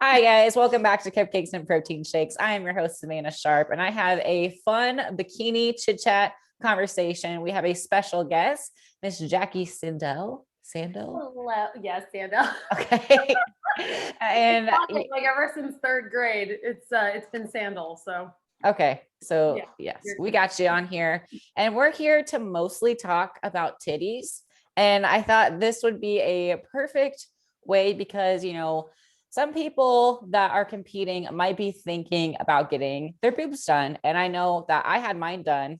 Hi guys, welcome back to Cupcakes and Protein Shakes. I am your host, Savana Sharp, and I have a fun bikini chit chat conversation. We have a special guest, Miss Jacqui Sandell. Sandell? Hello. Yes, Sandell. Okay. And Like ever since third grade, it's been Sandal. So okay, so yeah, yes, you're we good. got you on here, and we're here to mostly talk about titties. And I thought this would be a perfect way because, some people that are competing might be thinking about getting their boobs done. And I know that I had mine done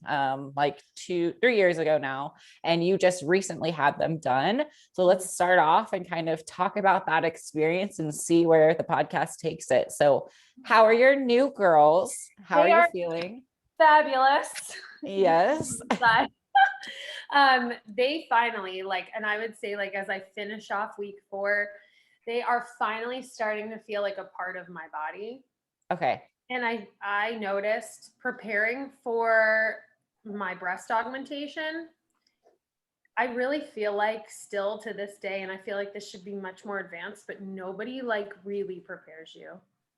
like 3 years ago now, and you just recently had them done. So let's start off and kind of talk about that experience and see where the podcast takes it. So how are your new girls? How are They you are feeling? fabulous. Yes. But, they finally and I would say as I finish off week 4, they are finally starting to feel like a part of my body. Okay. And I noticed preparing for my breast augmentation, I really feel like still to this day, and I feel like this should be much more advanced, but nobody really prepares you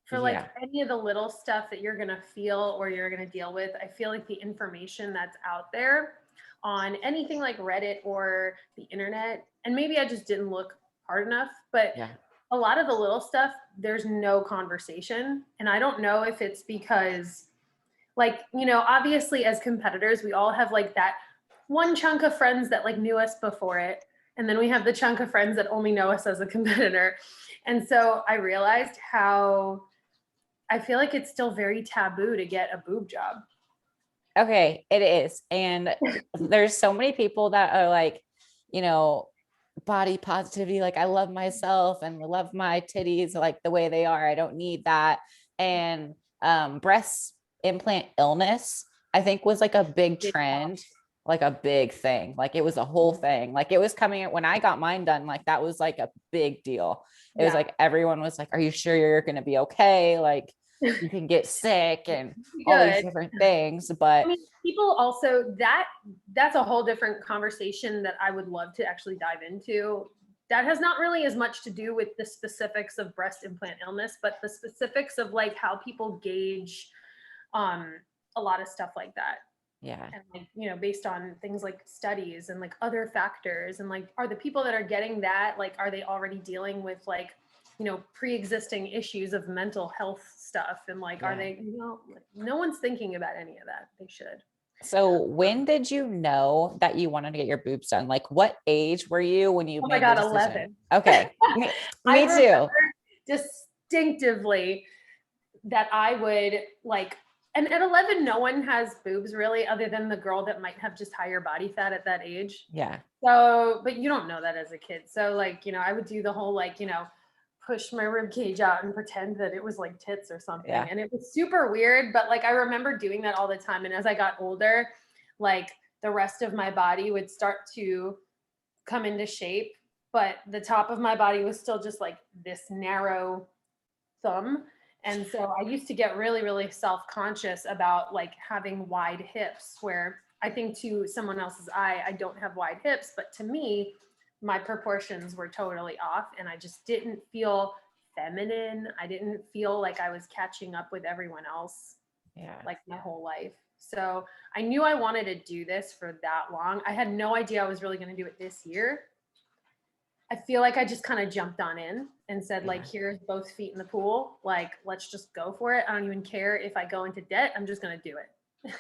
for Yeah. any of the little stuff that you're going to feel or you're going to deal with. I feel like the information that's out there on anything like Reddit or the internet, and maybe I just didn't look hard enough, but Yeah. a lot of the little stuff, there's no conversation. And I don't know if it's because obviously as competitors, we all have that one chunk of friends that knew us before it. And then we have the chunk of friends that only know us as a competitor. And so I realized how I feel like it's still very taboo to get a boob job. Okay, it is. And there's so many people that are like, you know, body positivity, like I love myself and love my titties like the way they are. I don't need that. And breast implant illness, I think was like a big trend, like a big thing. Like it was a whole thing. Like it was coming when I got mine done, like that was like a big deal. It was Yeah. like everyone was like, are you sure you're gonna be okay? Like you can get sick and all these Good. different things. But I mean, people also that's a whole different conversation that I would love to actually dive into. That has not really as much to do with the specifics of breast implant illness, but the specifics of how people gauge um, a lot of stuff like that. yeah. And based on things like studies and other factors, and are the people that are getting that, are they already dealing with pre-existing issues of mental health stuff, and are Yeah. they, no one's thinking about any of that. They should. So when did you know that you wanted to get your boobs done? Like what age were you when you Oh my made the God, decision? 11. Okay. I Me too. remember distinctively that I would and at 11, no one has boobs really, other than the girl that might have just higher body fat at that age. Yeah. So, but you don't know that as a kid. So I would do the whole push my rib cage out and pretend that it was like tits or something. Yeah. And it was super weird, but I remember doing that all the time. And as I got older, like the rest of my body would start to come into shape, but the top of my body was still just this narrow thumb. And so I used to get really, really self-conscious about having wide hips, where I think to someone else's eye, I don't have wide hips, but to me, my proportions were totally off, and I just didn't feel feminine. I didn't feel like I was catching up with everyone else Yeah. my whole life. So I knew I wanted to do this for that long. I had no idea I was really going to do it this year. I feel like I just kind of jumped on in and said, Yeah. here's both feet in the pool. Let's just go for it. I don't even care if I go into debt. I'm just going to do it.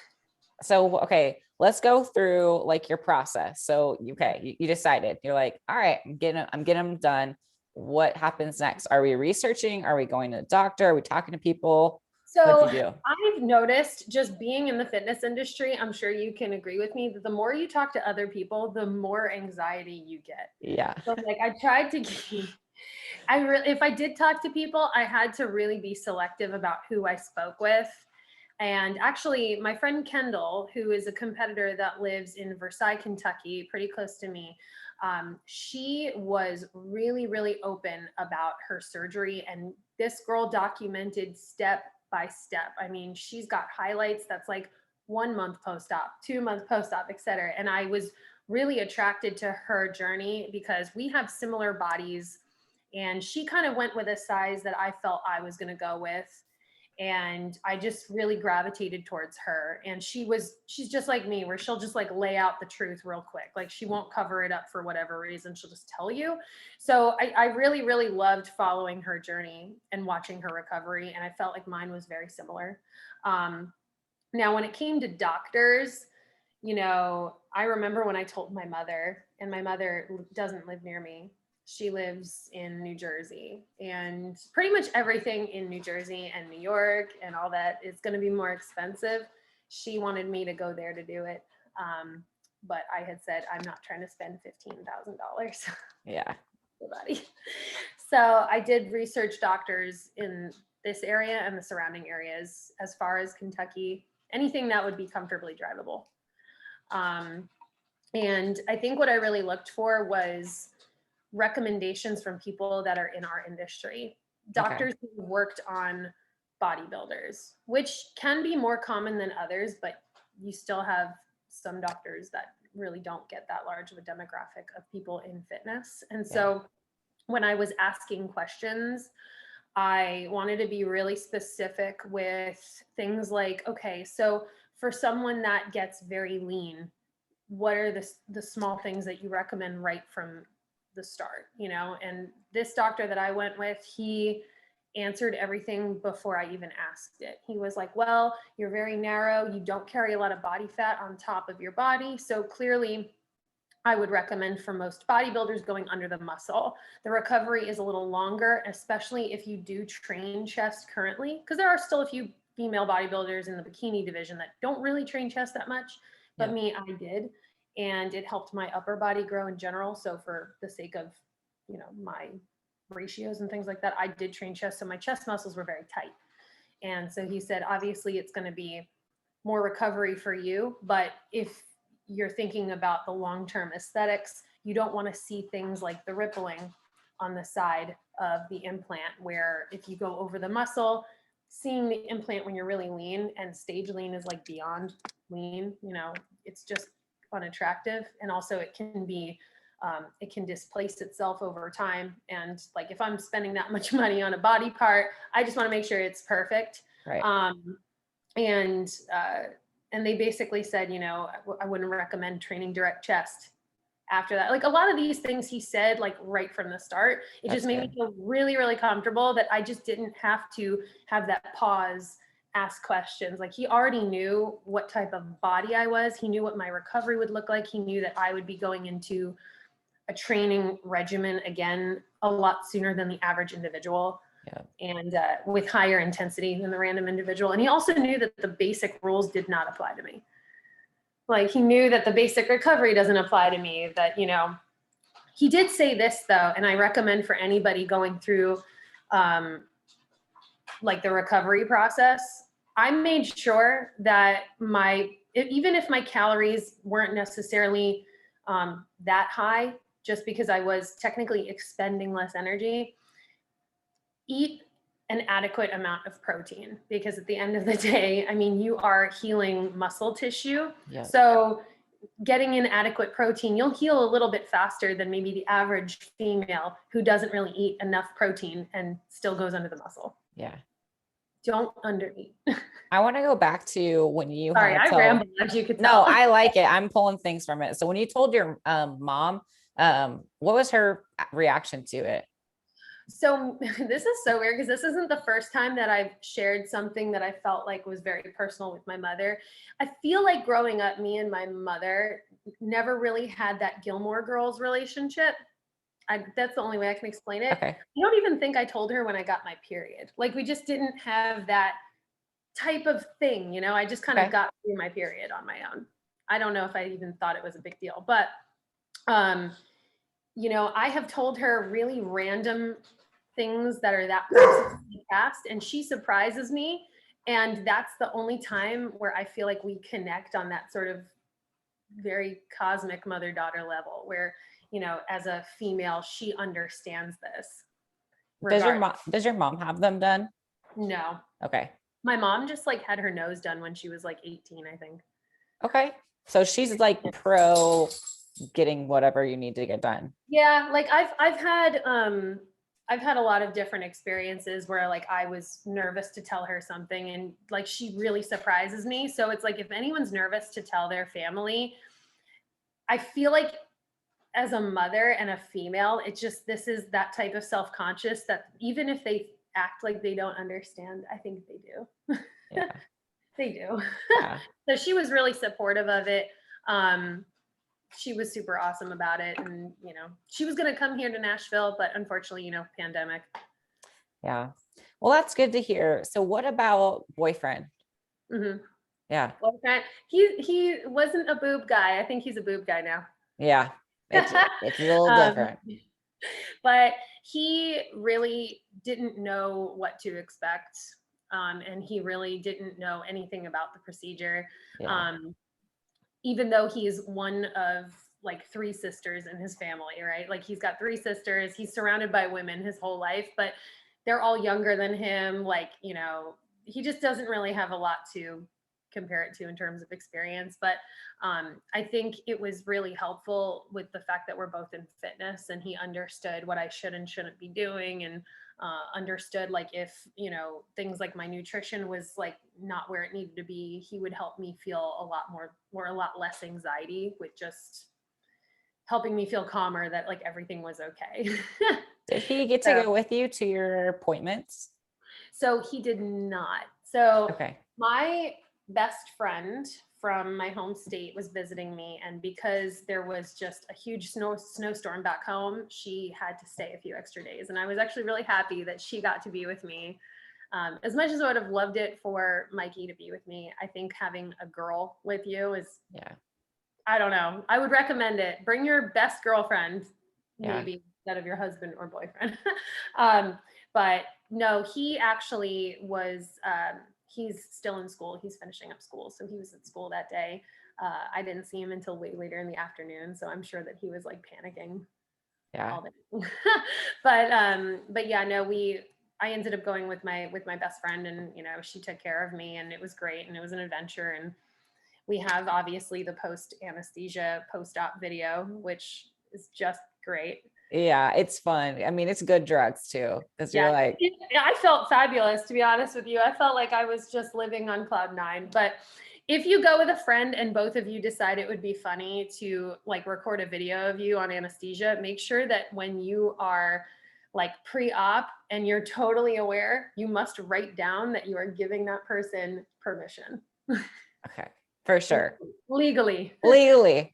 So, okay, let's go through like your process. So, okay, you decided you're like, all right, I'm getting them done. What happens next? Are we researching? Are we going to the doctor? Are we talking to people? What'd So you do? I've noticed, just being in the fitness industry, I'm sure you can agree with me, that the more you talk to other people, the more anxiety you get. Yeah. So I tried to if I did talk to people, I had to really be selective about who I spoke with. And actually, my friend Kendall, who is a competitor that lives in Versailles, Kentucky, pretty close to me, she was really, really open about her surgery. And this girl documented step by step. I mean, she's got highlights that's 1 month post-op, 2 month post-op, et cetera. And I was really attracted to her journey because we have similar bodies And she kind of went with a size that I felt I was going to go with. And I just really gravitated towards her. And she's just like me, where she'll just like lay out the truth real quick. Like she won't cover it up for whatever reason. She'll just tell you. So I really, really loved following her journey and watching her recovery. And I felt like mine was very similar. Now, when it came to doctors, you know, I remember when I told my mother, and my mother doesn't live near me. She lives in New Jersey, and pretty much everything in New Jersey and New York and all that is going to be more expensive. She wanted me to go there to do it. But I had said, I'm not trying to spend $15,000. Yeah. Everybody. So I did research doctors in this area and the surrounding areas as far as Kentucky, anything that would be comfortably drivable. And I think what I really looked for was recommendations from people that are in our industry, doctors who worked on bodybuilders, which can be more common than others, but you still have some doctors that really don't get that large of a demographic of people in fitness. And so when I was asking questions, I wanted to be really specific with things like, okay, so for someone that gets very lean, what are the small things that you recommend right from the start, you know? And this doctor that I went with, he answered everything before I even asked it. He was like, well, you're very narrow. You don't carry a lot of body fat on top of your body. So clearly I would recommend for most bodybuilders going under the muscle. The recovery is a little longer, especially if you do train chest currently, because there are still a few female bodybuilders in the bikini division that don't really train chest that much, but me, I did. And it helped my upper body grow in general. So for the sake of, you know, my ratios and things like that, I did train chest. So my chest muscles were very tight. And so he said, obviously it's going to be more recovery for you, but if you're thinking about the long-term aesthetics, you don't want to see things like the rippling on the side of the implant, where if you go over the muscle, seeing the implant when you're really lean, and stage lean is like beyond lean, you know, it's just unattractive. And also it can be, it can displace itself over time. And like, if I'm spending that much money on a body part, I just want to make sure it's perfect. Right. And they basically said, you know, I wouldn't recommend training direct chest after that. Like a lot of these things he said, like right from the start, it just made me feel really, really comfortable that I just didn't have to have that pause, ask questions. Like he already knew what type of body I was. He knew what my recovery would look like. He knew that I would be going into a training regimen again a lot sooner than the average individual. And with higher intensity than the random individual. And he also knew that the basic rules did not apply to me. Like he knew that the basic recovery doesn't apply to me, that, you know, he did say this though, and I recommend for anybody going through like the recovery process, I made sure that even if my calories weren't necessarily that high, just because I was technically expending less energy, eat an adequate amount of protein, because at the end of the day, I mean, you are healing muscle tissue. So getting in adequate protein, you'll heal a little bit faster than maybe the average female who doesn't really eat enough protein and still goes under the muscle. Don't undereat. I want to go back to when you Sorry, I rambled, as you could tell. No, I like it. I'm pulling things from it. So when you told your mom, what was her reaction to it? So this is so weird, because this isn't the first time that I've shared something that I felt like was very personal with my mother. I feel like growing up, me and my mother never really had that Gilmore Girls relationship. That's the only way I can explain it. I don't even think I told her when I got my period. Like we just didn't have that type of thing, you know? I just kind of got through my period on my own. I don't know if I even thought it was a big deal, but you know, I have told her really random things that are that person in the past, and she surprises me. And that's the only time where I feel like we connect on that sort of very cosmic mother-daughter level, where, you know, as a female, she understands this. Does your mom have them done? No. Okay. My mom just like had her nose done when she was like 18, I think. Okay. So she's like pro getting whatever you need to get done. Yeah, like I've had I've had a lot of different experiences where like I was nervous to tell her something and like she really surprises me. So it's like if anyone's nervous to tell their family, I feel like as a mother and a female, it's just this is that type of self-conscious that even if they act like they don't understand, I think they do. Yeah. They do. Yeah. So she was really supportive of it. She was super awesome about it. And, you know, she was going to come here to Nashville, but unfortunately, you know, pandemic. Yeah. Well, that's good to hear. So what about boyfriend? Mm-hmm. Yeah. Boyfriend, he wasn't a boob guy. I think he's a boob guy now. Yeah. It's a little different. But he really didn't know what to expect. And he really didn't know anything about the procedure. Yeah. Even though he's one of like 3 sisters in his family, right? Like he's got 3 sisters. He's surrounded by women his whole life, but they're all younger than him. Like, you know, he just doesn't really have a lot to compare it to in terms of experience. But I think it was really helpful with the fact that we're both in fitness and he understood what I should and shouldn't be doing, and understood like if, you know, things like my nutrition was like not where it needed to be, he would help me feel a lot more or a lot less anxiety with just helping me feel calmer that like everything was okay. Did he get to go with you to your appointments? So he did not. So Okay. my best friend from my home state was visiting me, and because there was just a huge snowstorm back home, she had to stay a few extra days, and I was actually really happy that she got to be with me. As much as I would have loved it for Mikey to be with me, I think having a girl with you is, Yeah. I don't know, I would recommend it. Bring your best girlfriend, Yeah. maybe instead of your husband or boyfriend. But no, he actually was, he's still in school. He's finishing up school. So he was at school that day. I didn't see him until way later in the afternoon. So I'm sure that he was like panicking Yeah. all day. But yeah, no, I ended up going with my best friend, and, you know, she took care of me, and it was great. And it was an adventure. And we have obviously the post anesthesia, post-op video, which is just great. Yeah, it's fun. I mean, it's good drugs too, because you're like, I felt fabulous, to be honest with you. I felt like I was just living on cloud 9. But if you go with a friend and both of you decide it would be funny to like record a video of you on anesthesia, make sure that when you are like pre-op and you're totally aware, you must write down that you are giving that person permission. okay, for sure. Legally,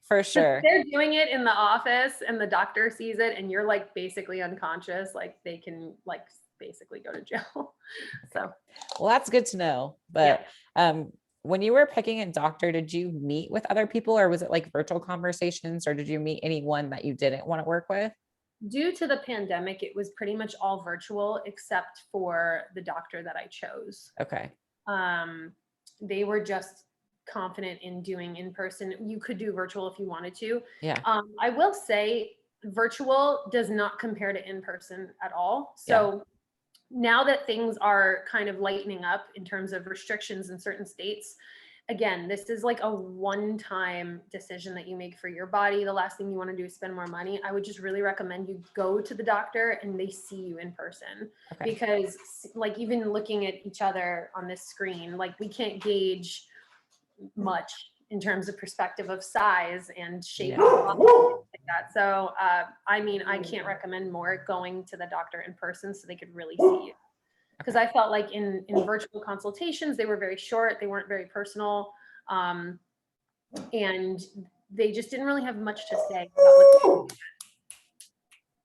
For sure. they're doing it in the office and the doctor sees it and you're like basically unconscious, like they can like basically go to jail. So well, that's good to know. But when you were picking a doctor, did you meet with other people, or was it like virtual conversations, or did you meet anyone that you didn't want to work with? due to the pandemic, it was pretty much all virtual except for the doctor that I chose. Okay. They were just confident in doing in person. You could do virtual if you wanted to. Yeah. I will say virtual does not compare to in person at all. So now that things are kind of lightening up in terms of restrictions in certain states, again, this is like a one-time decision that you make for your body. The last thing you want to do is spend more money. I would just really recommend you go to the doctor and they see you in person. Okay. Because like even looking at each other on this screen, like we can't gauge much in terms of perspective of size and shape and like that. So I mean, I can't recommend more going to the doctor in person so they could really see you. Because I felt like in virtual consultations, they were very short, they weren't very personal, and they just didn't really have much to say about what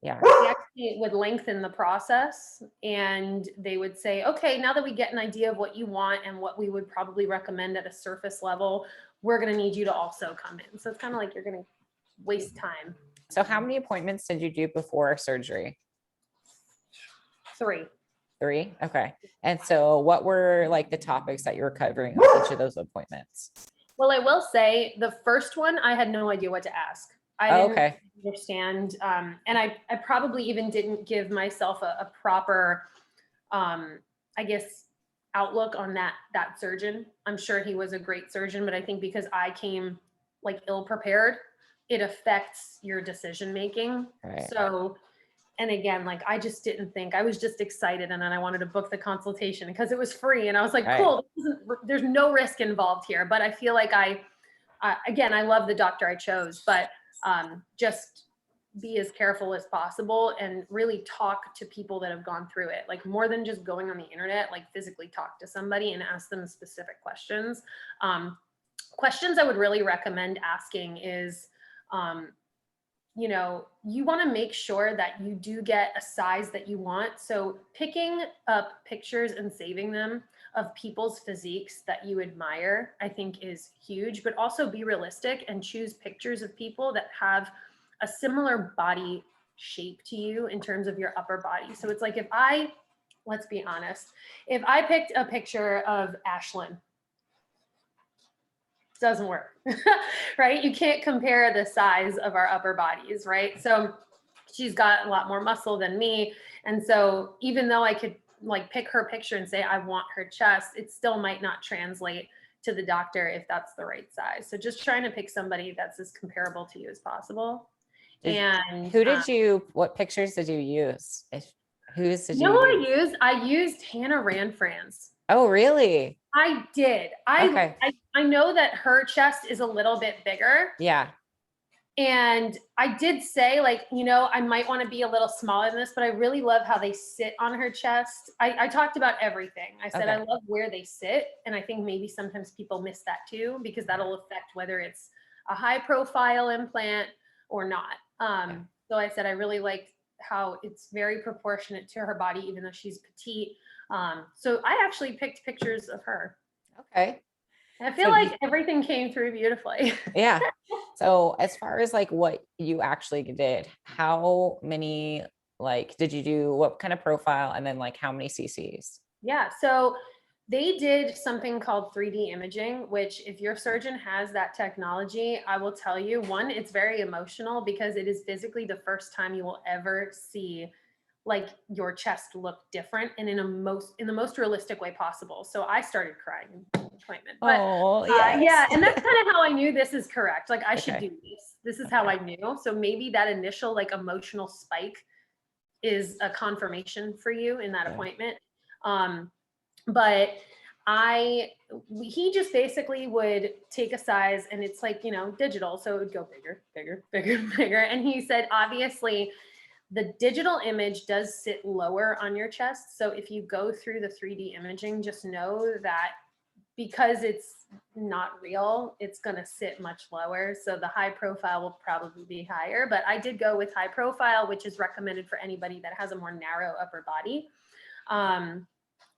they actually would lengthen the process, and they would say, okay, now that we get an idea of what you want and what we would probably recommend at a surface level, we're going to need you to also come in. So it's kind of like you're going to waste time. So how many appointments did you do before surgery? 3. 3. Okay. And so what were like the topics that you were covering on each of those appointments? Well, I will say the first one, I had no idea what to ask. I didn't understand. And I probably even didn't give myself a proper, I guess, outlook on that surgeon. I'm sure he was a great surgeon, but I think because I came like ill prepared, it affects your decision making. Right. So And again, like, I just didn't think, I was just excited. And then I wanted to book the consultation because it was free. And I was like, Right. cool, there's no risk involved here. But I feel like again, I love the doctor I chose, but just be as careful as possible and really talk to people that have gone through it. Like, more than just going on the internet, like physically talk to somebody and ask them specific questions. Questions I would really recommend asking is, you know, you want to make sure that you do get a size that you want. So picking up pictures and saving them of people's physiques that you admire, I think is huge, but also be realistic and choose pictures of people that have a similar body shape to you in terms of your upper body. So it's like, let's be honest, if I picked a picture of Ashlyn, doesn't work, right? You can't compare the size of our upper bodies, right? So she's got a lot more muscle than me. And so even though I could like pick her picture and say, I want her chest, it still might not translate to the doctor if that's the right size. So just trying to pick somebody that's as comparable to you as possible. What pictures did you use? Whose did you know you who use? I used Hannah Ranfran's. Oh, really? I did. Okay. I know that her chest is a little bit bigger. Yeah. And I did say, like, you know, I might want to be a little smaller than this, but I really love how they sit on her chest. I talked about everything. I said, Okay. I love where they sit. And I think maybe sometimes people miss that too, because that'll affect whether it's a high profile implant or not. So I said, I really like how it's very proportionate to her body, even though she's petite. So I actually picked pictures of her. Okay. I feel like everything came through beautifully. Yeah. So as far as like what you actually did, how many, like, did you do, what kind of profile, and then like how many cc's? Yeah. So they did something called 3D imaging, which if your surgeon has that technology, I will tell you, one, it's very emotional because it is physically the first time you will ever see like your chest look different and in the most realistic way possible. So I started crying in the appointment. But yes. yeah, and that's kind of how I knew this is correct. Like I should Okay. do this. This is how I knew. So maybe that initial like emotional spike is a confirmation for you in that appointment. But he just basically would take a size, and it's like, you know, digital. So it would go bigger, bigger, bigger, bigger. And he said, obviously, the digital image does sit lower on your chest. So if you go through the 3D imaging, just know that because it's not real, it's going to sit much lower. So the high profile will probably be higher. But I did go with high profile, which is recommended for anybody that has a more narrow upper body.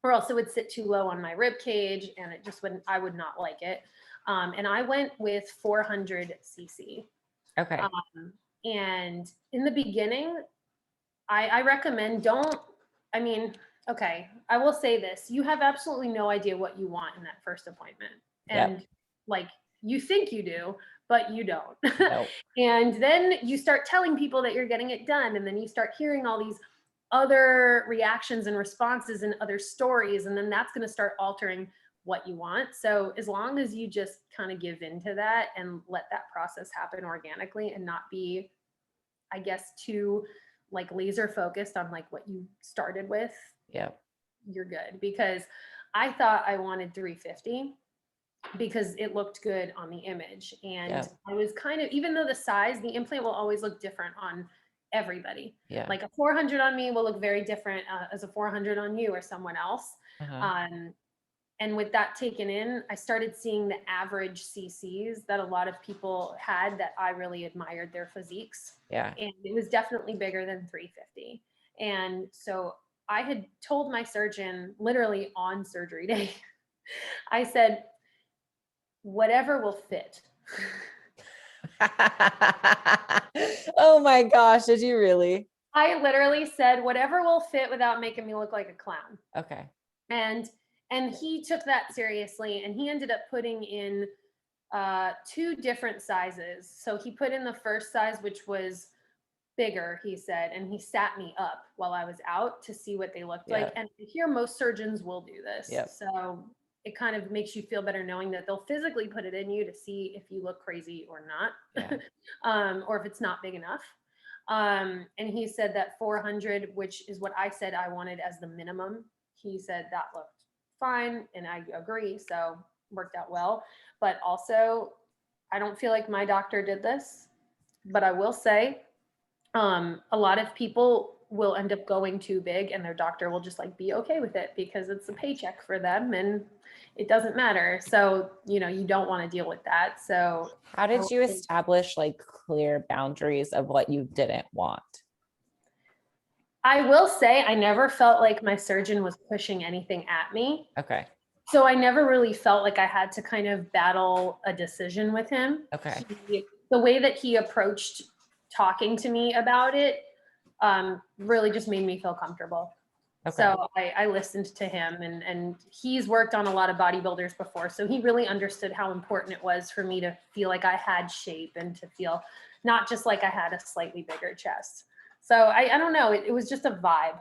Or else it would sit too low on my rib cage and it just wouldn't, I would not like it. And I went with 400 cc. Okay. And in the beginning, I recommend okay, I will say this. You have absolutely no idea what you want in that first appointment. And like, you think you do, but you don't. Nope. And then you start telling people that you're getting it done. And then you start hearing all these other reactions and responses and other stories. And then that's going to start altering what you want. So as long as you just kind of give into that and let that process happen organically and not be, I guess, too like laser focused on like what you started with, you're good. Because I thought I wanted 350 because it looked good on the image. And I was kind of, even though the size, the implant will always look different on everybody. Like a 400 on me will look very different as a 400 on you or someone else. And with that taken in, I started seeing the average CCs that a lot of people had that I really admired their physiques. And it was definitely bigger than 350. And so I had told my surgeon literally on surgery day, I said, whatever will fit. Oh my gosh, did you really? I literally said, whatever will fit without making me look like a clown. Okay. And he took that seriously, and he ended up putting in 2 different sizes. So he put in the first size, which was bigger, he said, and he sat me up while I was out to see what they looked like. And here, most surgeons will do this. So it kind of makes you feel better knowing that they'll physically put it in you to see if you look crazy or not, or if it's not big enough. And he said that 400, which is what I said I wanted as the minimum. He said that looked fine, and I agree. So worked out well. But also, I don't feel like my doctor did this, but I will say, a lot of people will end up going too big and their doctor will just like be okay with it because it's a paycheck for them and it doesn't matter. So, you know, you don't want to deal with that. So How did you establish like clear boundaries of what you didn't want? I will say I never felt like my surgeon was pushing anything at me. Okay. So I never really felt like I had to kind of battle a decision with him. Okay. The way that he approached talking to me about it really just made me feel comfortable. Okay. So I listened to him, and he's worked on a lot of bodybuilders before. So he really understood how important it was for me to feel like I had shape and to feel not just like I had a slightly bigger chest. So I don't know. It was just a vibe.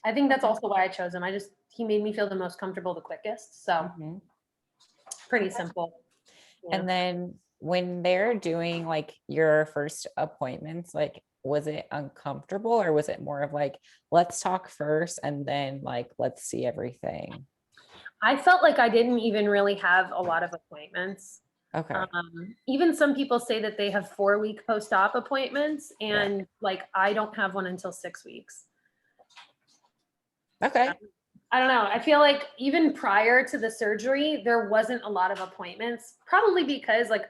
I think that's also why I chose him. He made me feel the most comfortable the quickest. So pretty simple. Yeah. And then when they're doing like your first appointments, like, was it uncomfortable or was it more of like, let's talk first and then like, let's see everything? I felt like I didn't even really have a lot of appointments. Okay. Even some people say that they have 4-week post-op appointments, and like I don't have one until 6 weeks. Okay. I don't know. I feel like even prior to the surgery, there wasn't a lot of appointments, probably because like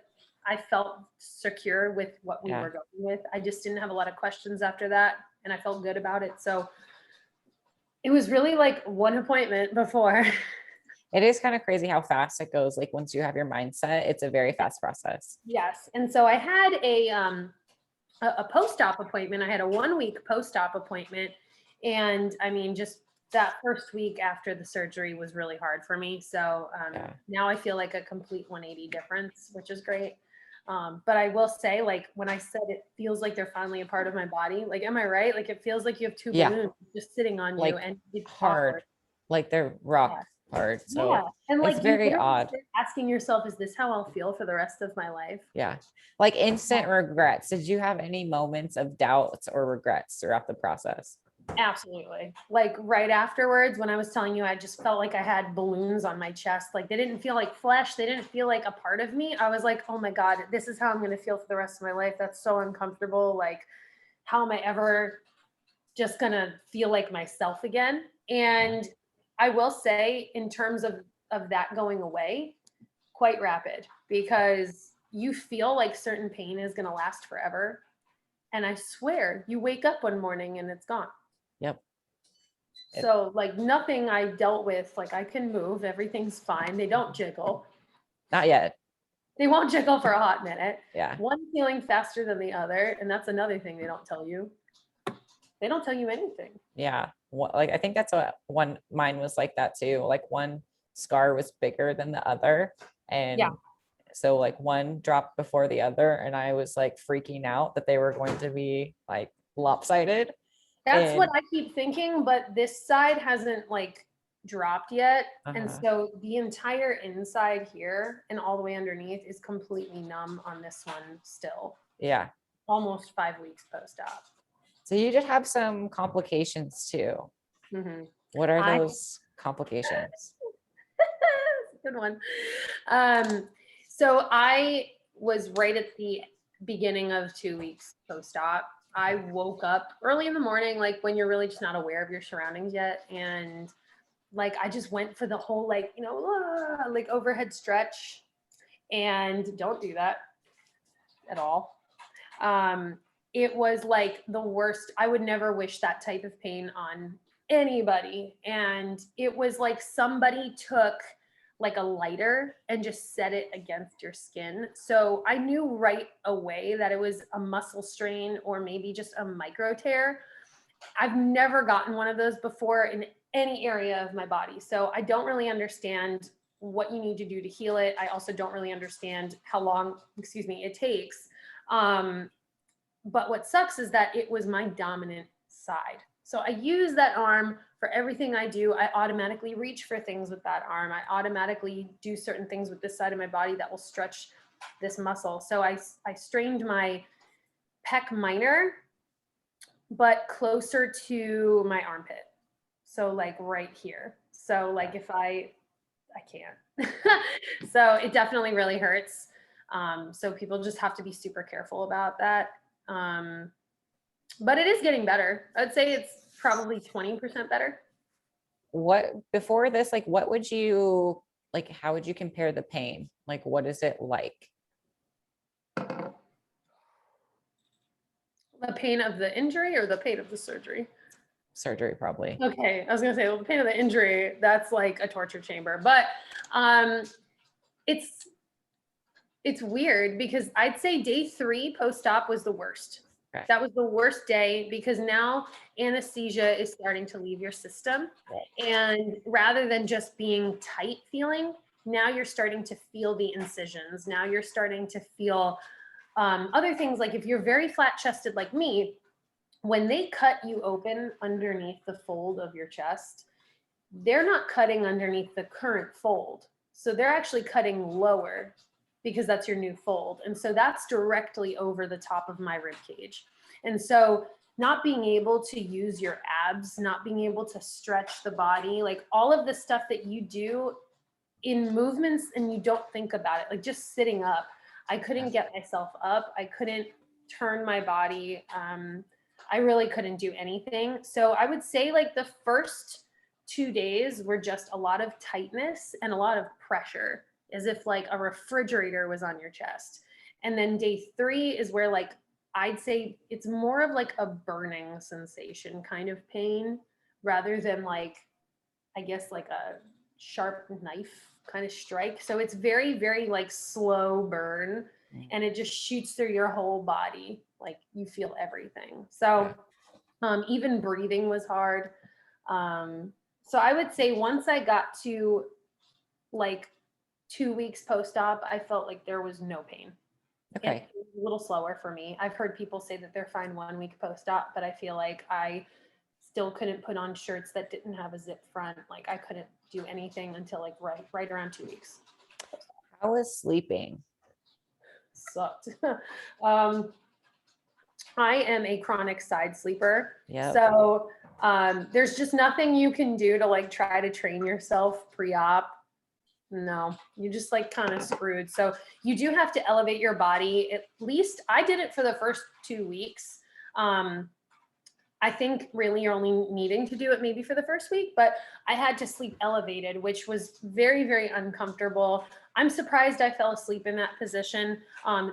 I felt secure with what we were going with. I just didn't have a lot of questions after that, and I felt good about it. So it was really like one appointment before. It is kind of crazy how fast it goes. Like once you have your mindset, it's a very fast process. Yes. And so I had a post-op appointment. I had a 1-week post-op appointment. And I mean, just that first week after the surgery was really hard for me. So now I feel like a complete 180 difference, which is great. But I will say, like, when I said it feels like they're finally a part of my body, like, am I right? Like, it feels like you have two balloons just sitting on like, you, and it's hard, awkward. like they're rock hard. So and like it's very odd. Asking yourself, is this how I'll feel for the rest of my life? Yeah. Like instant regrets. Did you have any moments of doubts or regrets throughout the process? Absolutely. Like right afterwards, when I was telling you, I just felt like I had balloons on my chest. Like they didn't feel like flesh. They didn't feel like a part of me. I was like, oh my God, this is how I'm going to feel for the rest of my life. That's so uncomfortable. Like, how am I ever just going to feel like myself again? And I will say, in terms of that going away, quite rapid, because you feel like certain pain is going to last forever. And I swear, you wake up one morning and it's gone. Yep. So like nothing I dealt with, like I can move, everything's fine. They don't jiggle. Not yet. They won't jiggle for a hot minute. Yeah. One feeling faster than the other. And that's another thing they don't tell you. They don't tell you anything. Yeah. Like I think that's what mine was like that too. Like one scar was bigger than the other. And so like one dropped before the other. And I was like freaking out that they were going to be like lopsided. That's what I keep thinking, but this side hasn't like dropped yet. And so the entire inside here and all the way underneath is completely numb on this one still. Yeah. Almost 5 weeks post-op. So you did have some complications too. What are those complications? Good one. So I was right at the beginning of 2 weeks post-op. I woke up early in the morning, like when you're really just not aware of your surroundings yet. And like, I just went for the whole, like, you know, like overhead stretch, and don't do that at all. It was like the worst. I would never wish that type of pain on anybody. And it was like somebody took like a lighter and just set it against your skin. So I knew right away that it was a muscle strain or maybe just a micro tear. I've never gotten one of those before in any area of my body. So I don't really understand what you need to do to heal it. I also don't really understand how long, it takes. But what sucks is that it was my dominant side. So I use that arm for everything I do. I automatically reach for things with that arm. I automatically do certain things with this side of my body that will stretch this muscle. So I strained my pec minor but closer to my armpit. So like right here. So like if I can't. So it definitely really hurts. So people just have to be super careful about that. But it is getting better. I'd say it's probably 20% better. What before this, like what would you like, how would you compare the pain? Like what is it like? The pain of the injury or the pain of the surgery? Surgery probably. Okay, I was gonna say, well, the pain of the injury, that's like a torture chamber. But it's weird because I'd say day 3 post-op was the worst. Okay. That was the worst day because now anesthesia is starting to leave your system. And rather than just being tight feeling, now you're starting to feel the incisions. Now you're starting to feel other things, like if you're very flat chested like me, when they cut you open underneath the fold of your chest, they're not cutting underneath the current fold. So they're actually cutting lower because that's your new fold. And so that's directly over the top of my rib cage. And so not being able to use your abs, not being able to stretch the body, like all of the stuff that you do in movements and you don't think about it, like just sitting up, I couldn't get myself up. I couldn't turn my body. I really couldn't do anything. So I would say like the first 2 days were just a lot of tightness and a lot of pressure, as if like a refrigerator was on your chest. And then day 3 is where like I'd say it's more of like a burning sensation kind of pain rather than like, I guess like a sharp knife kind of strike. So it's very, very like slow burn and it just shoots through your whole body. Like you feel everything. So even breathing was hard. So I would say once I got to like 2 weeks post-op, I felt like there was no pain. Okay. It was a little slower for me. I've heard people say that they're fine 1 week post-op, but I feel like I still couldn't put on shirts that didn't have a zip front. Like I couldn't do anything until like right around 2 weeks. How was sleeping? Sucked. I am a chronic side sleeper. Yeah. So there's just nothing you can do to like try to train yourself pre-op. No, you're just like kind of screwed. So you do have to elevate your body. At least I did it for the first 2 weeks. I think really you're only needing to do it maybe for the first week, but I had to sleep elevated, which was very, very uncomfortable. I'm surprised I fell asleep in that position.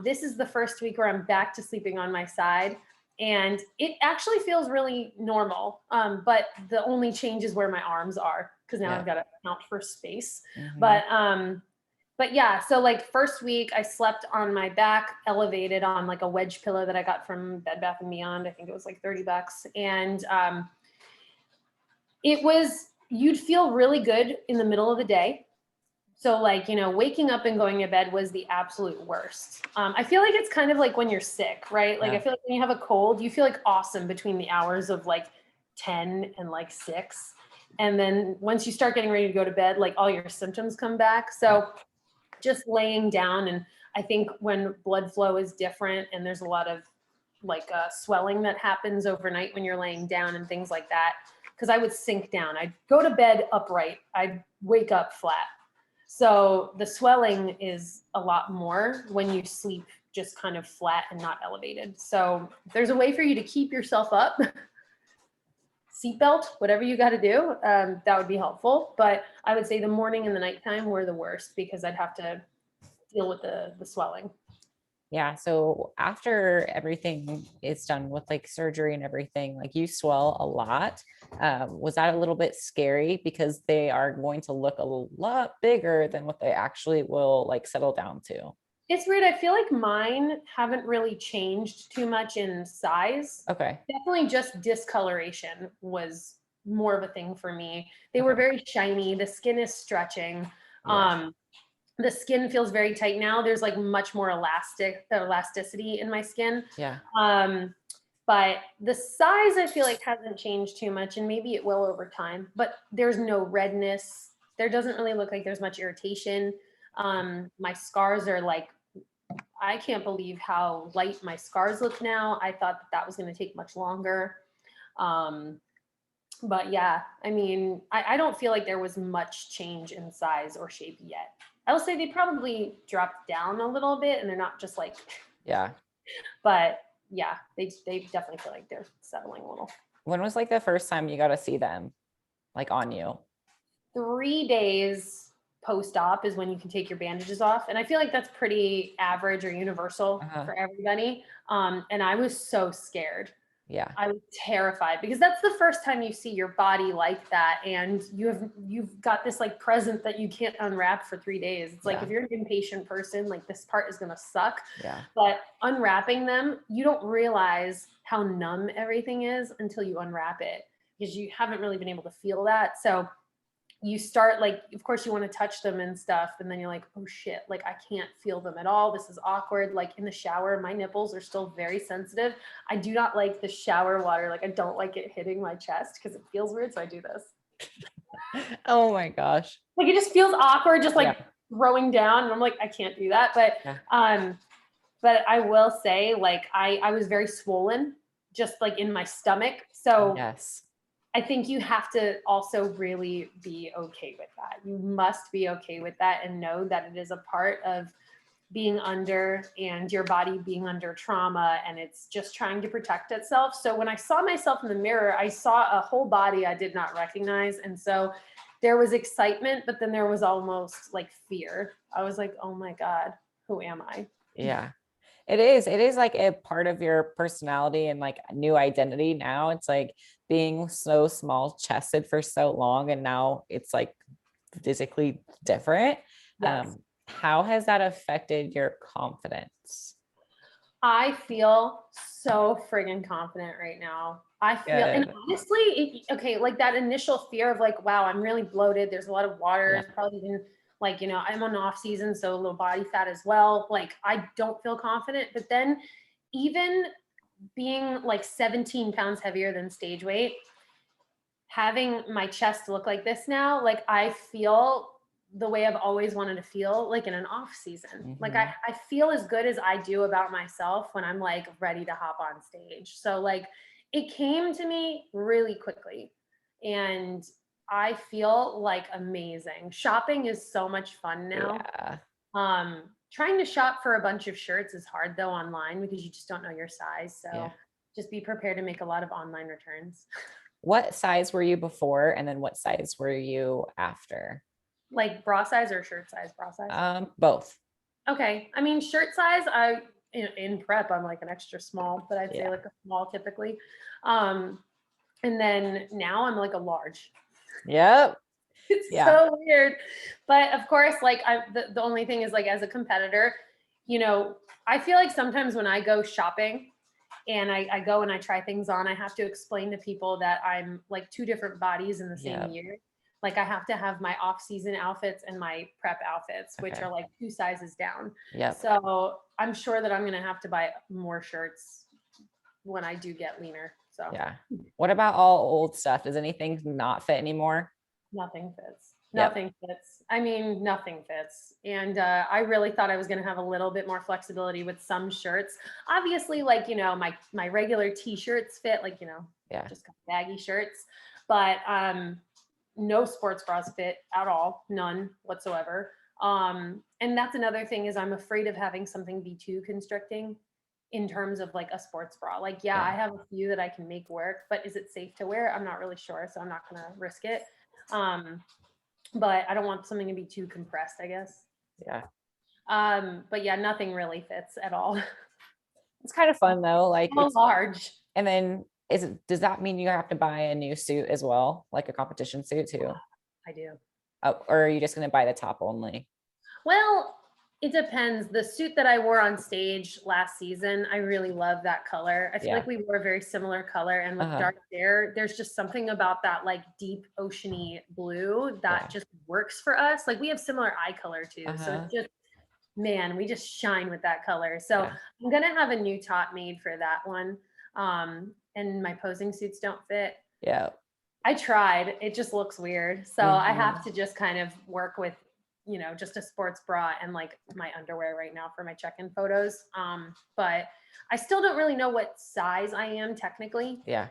This is the first week where I'm back to sleeping on my side, and it actually feels really normal. But the only change is where my arms are, because now I've got to account for space. But yeah, so like first week I slept on my back elevated on like a wedge pillow that I got from Bed Bath & Beyond. I think it was like $30. And it was, you'd feel really good in the middle of the day. So like, you know, waking up and going to bed was the absolute worst. I feel like it's kind of like when you're sick, right? Like I feel like when you have a cold, you feel like awesome between the hours of like 10 and like 6. And then once you start getting ready to go to bed, like all your symptoms come back. So just laying down, and I think when blood flow is different and there's a lot of like swelling that happens overnight when you're laying down and things like that, because I would sink down. I'd go to bed upright, I'd wake up flat. So the swelling is a lot more when you sleep just kind of flat and not elevated. So if there's a way for you to keep yourself up, seatbelt, whatever you got to do, that would be helpful. But I would say the morning and the nighttime were the worst because I'd have to deal with the swelling. Yeah. So after everything is done with like surgery and everything, like you swell a lot. Was that a little bit scary because they are going to look a lot bigger than what they actually will like settle down to? It's weird. I feel like mine haven't really changed too much in size. Okay. Definitely just discoloration was more of a thing for me. They were very shiny. The skin is stretching. The skin feels very tight now. There's like much more elasticity in my skin. Yeah. But the size I feel like hasn't changed too much, and maybe it will over time, but there's no redness. There doesn't really look like there's much irritation. My scars are like, I can't believe how light my scars look now. I thought that was going to take much longer. But yeah, I mean, I don't feel like there was much change in size or shape yet. I will say they probably dropped down a little bit and they're not just like, Yeah. but yeah, they definitely feel like they're settling a little. When was like the first time you got to see them like on you? 3 days post-op is when you can take your bandages off. And I feel like that's pretty average or universal for everybody. And I was so scared. Yeah. I was terrified because that's the first time you see your body like that. And you've got this like present that you can't unwrap for 3 days. It's like, if you're an impatient person, like this part is going to suck. Yeah. But unwrapping them, you don't realize how numb everything is until you unwrap it because you haven't really been able to feel that. So you start like, of course you want to touch them and stuff. And then you're like, oh shit, like I can't feel them at all. This is awkward. Like in the shower, my nipples are still very sensitive. I do not like the shower water. Like I don't like it hitting my chest because it feels weird. So I do this. Oh my gosh. Like it just feels awkward, just like throwing down. And I'm like, I can't do that. But I will say like, I was very swollen just like in my stomach. So yes. I think you have to also really be okay with that. You must be okay with that and know that it is a part of being under and your body being under trauma and it's just trying to protect itself. So when I saw myself in the mirror, I saw a whole body I did not recognize. And so there was excitement, but then there was almost like fear. I was like, oh my God, who am I? Yeah. It is like a part of your personality and like a new identity now. It's like being so small chested for so long and now it's like physically different. Yes. How has that affected your confidence? I feel so friggin' confident right now. I feel, and honestly, okay, like that initial fear of like, wow, I'm really bloated. There's a lot of water. It's probably even like, you know, I'm on off season, so a little body fat as well. Like I don't feel confident, but then even being like 17 pounds heavier than stage weight, having my chest look like this now, like I feel the way I've always wanted to feel like in an off season. Like I feel as good as I do about myself when I'm like ready to hop on stage. So like it came to me really quickly and I feel like amazing. Shopping is so much fun now. Trying to shop for a bunch of shirts is hard though online because you just don't know your size. So just be prepared to make a lot of online returns. What size were you before and then what size were you after? Like bra size or shirt size? Bra size? Both. Okay. I mean, shirt size, in prep, I'm like an extra small, but I'd say like a small typically. And then now I'm like a large. Yep. It's so weird. But of course, like the only thing is like as a competitor, you know, I feel like sometimes when I go shopping and I go and I try things on, I have to explain to people that I'm like two different bodies in the same year. Like I have to have my off-season outfits and my prep outfits, which are like 2 sizes down. So I'm sure that I'm going to have to buy more shirts when I do get leaner. So what about all old stuff? Does anything not fit anymore? Nothing fits. Nothing fits. I mean, nothing fits. And I really thought I was going to have a little bit more flexibility with some shirts. Obviously, like, you know, my regular t-shirts fit, like, you know, just baggy shirts. But no sports bras fit at all, none whatsoever. And that's another thing is I'm afraid of having something be too constricting in terms of like a sports bra. Like, I have a few that I can make work, but is it safe to wear? I'm not really sure. So I'm not going to risk it. But I don't want something to be too compressed, I guess. But yeah, nothing really fits at all. It's kind of fun though. Like it's large. And then does that mean you have to buy a new suit as well? Like a competition suit too? I do. Oh, or are you just going to buy the top only? Well, it depends. The suit that I wore on stage last season, I really love that color. I feel like we wore a very similar color. And with dark hair, there's just something about that like deep oceany blue that just works for us. Like we have similar eye color too. So it's just, man, we just shine with that color. So I'm going to have a new top made for that one. And my posing suits don't fit. I tried. It just looks weird. So I have to just kind of work with you know, just a sports bra and like my underwear right now for my check-in photos. But I still don't really know what size I am technically. Yeah.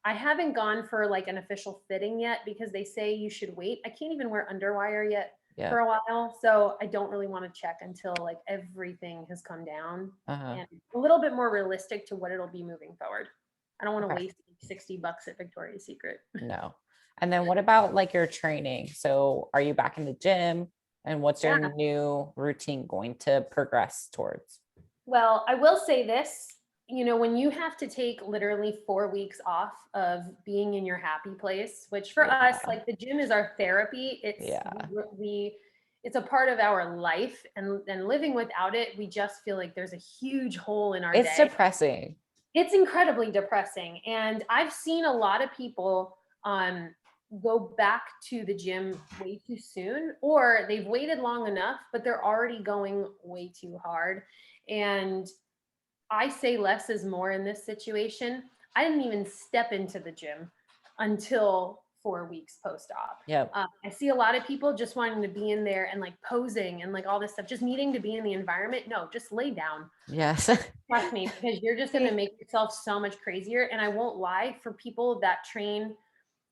I haven't gone for like an official fitting yet because they say you should wait. I can't even wear underwire yet Yeah. for a while. So I don't really want to check until like everything has come down and a little bit more realistic to what it'll be moving forward. I don't want to waste $60 at Victoria's Secret. No. And then what about like your training? So are you back in the gym, and what's your new routine going to progress towards? Well, I will say this, you know, when you have to take literally 4 weeks off of being in your happy place, which for us, like the gym is our therapy. It's a part of our life, and living without it, we just feel like there's a huge hole in our day. It's depressing. It's incredibly depressing. And I've seen a lot of people go back to the gym way too soon, or they've waited long enough, but they're already going way too hard. And I say less is more in this situation. I didn't even step into the gym until 4 weeks post-op. Yep. I see a lot of people just wanting to be in there and like posing and like all this stuff, just needing to be in the environment. No, just lay down. Yes. Trust me, because you're just going to make yourself so much crazier. And I won't lie, for people that train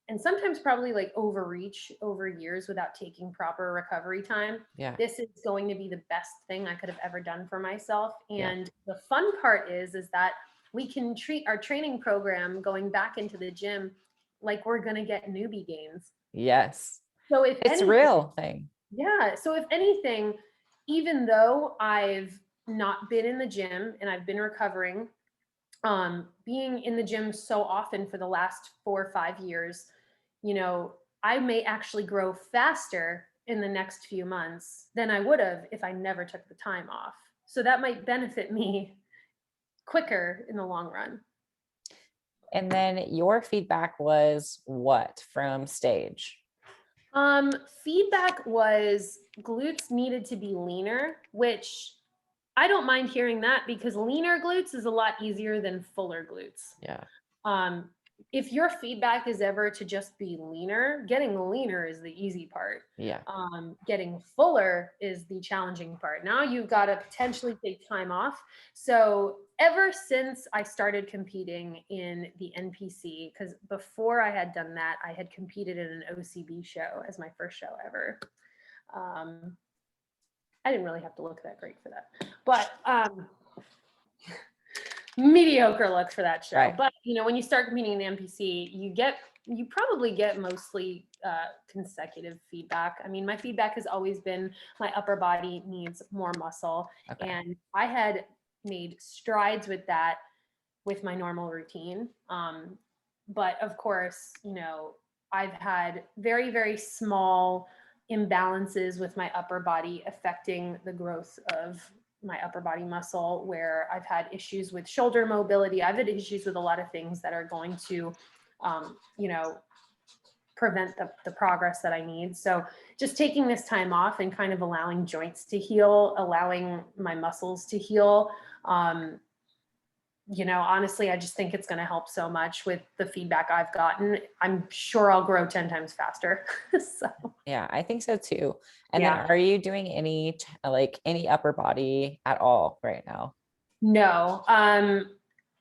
and sometimes probably like overreach over years without taking proper recovery time, this is going to be the best thing I could have ever done for myself. And the fun part is that we can treat our training program going back into the gym like we're going to get newbie gains. Yes. So if it's anything, real thing. Yeah. So if anything, even though I've not been in the gym and I've been recovering, being in the gym so often for the last 4 or 5 years, you know, I may actually grow faster in the next few months than I would have if I never took the time off. So that might benefit me quicker in the long run. And then your feedback was what from stage? Feedback was glutes needed to be leaner, which I don't mind hearing that because leaner glutes is a lot easier than fuller glutes. Yeah. If your feedback is ever to just be leaner, getting leaner is the easy part. Yeah. Getting fuller is the challenging part. Now you've got to potentially take time off. So ever since I started competing in the NPC, because before I had done that, I had competed in an OCB show as my first show ever. I didn't really have to look that great for that, but mediocre look for that show. Right. But you know, when you start competing in the NPC, you probably get mostly consecutive feedback. I mean, my feedback has always been my upper body needs more muscle. Okay. And I had made strides with that with my normal routine. But of course, you know, I've had very, very small imbalances with my upper body affecting the growth of my upper body muscle, where I've had issues with shoulder mobility. I've had issues with a lot of things that are going to, you know, prevent the progress that I need. So just taking this time off and kind of allowing joints to heal, allowing my muscles to heal, you know, honestly, I just think it's going to help so much with the feedback I've gotten. I'm sure I'll grow 10 times faster. So yeah, I think so too. And then are you doing any upper body at all right now? No,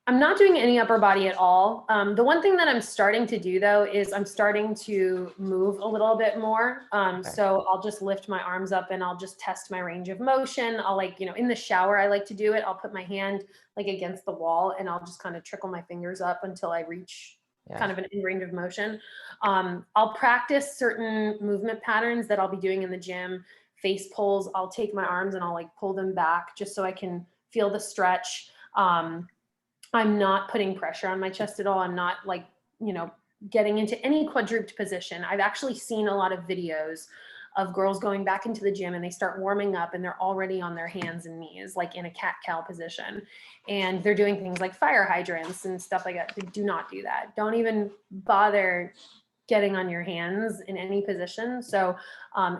I'm not doing any upper body at all. The one thing that I'm starting to do though, is I'm starting to move a little bit more. Okay. So I'll just lift my arms up and I'll just test my range of motion. I'll in the shower, I like to do it. I'll put my hand against the wall and I'll just kind of trickle my fingers up until I reach kind of an in range of motion. I'll practice certain movement patterns that I'll be doing in the gym. Face pulls, I'll take my arms and I'll pull them back just so I can feel the stretch. I'm not putting pressure on my chest at all. I'm not getting into any quadruped position. I've actually seen a lot of videos of girls going back into the gym and they start warming up and they're already on their hands and knees, in a cat-cow position. And they're doing things like fire hydrants and stuff like that. Do not do that. Don't even bother getting on your hands in any position. So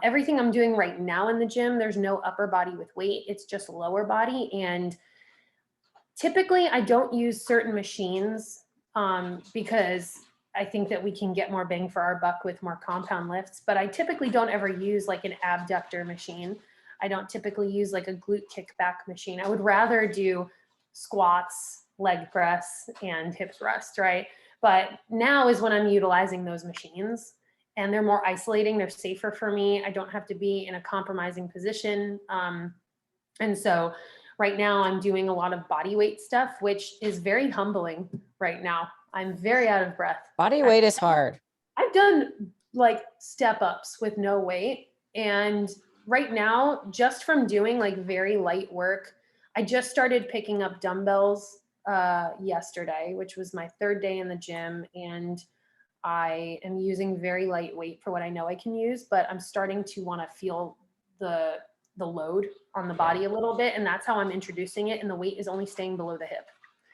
everything I'm doing right now in the gym, there's no upper body with weight. It's just lower body. And typically I don't use certain machines because I think that we can get more bang for our buck with more compound lifts, but I typically don't ever use like an abductor machine. I don't typically use like a glute kickback machine. I would rather do squats, leg press, and hip thrust, right? But now is when I'm utilizing those machines, and they're more isolating. They're safer for me. I don't have to be in a compromising position. And so right now I'm doing a lot of body weight stuff, which is very humbling right now. I'm very out of breath. Body weight is hard. I've done like step ups with no weight. And right now, just from doing like very light work, I just started picking up dumbbells yesterday, which was my 3rd day in the gym. And I am using very light weight for what I know I can use, but I'm starting to want to feel the load on the body a little bit. And that's how I'm introducing it. And the weight is only staying below the hip.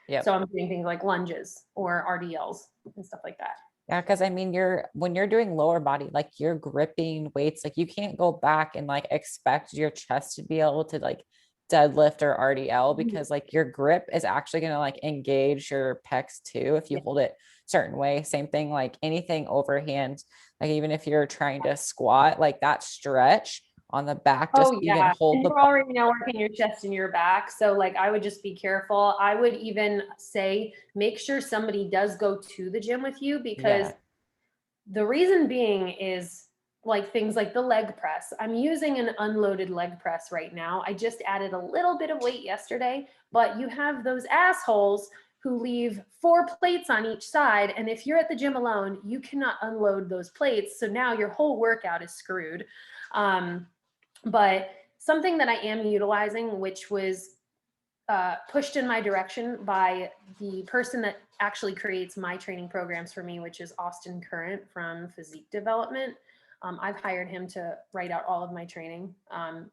Yeah. So I'm doing things like lunges or RDLs and stuff like that. Yeah, because I mean, when you're doing lower body, like you're gripping weights, like you can't go back and like expect your chest to be able to like deadlift or RDL, because like your grip is actually going to like engage your pecs too if you hold it certain way. Same thing, like anything overhand, like even if you're trying to squat, like that stretch on the back, just even hold and the you're already now working your chest and your back. So like I would just be careful. I would even say make sure somebody does go to the gym with you, because the reason being is like things like the leg press. I'm using an unloaded leg press right now. I just added a little bit of weight yesterday, but you have those assholes who leave 4 plates on each side. And if you're at the gym alone, you cannot unload those plates. So now your whole workout is screwed. But something that I am utilizing, which was pushed in my direction by the person that actually creates my training programs for me, which is Austin Current from Physique Development. I've hired him to write out all of my training.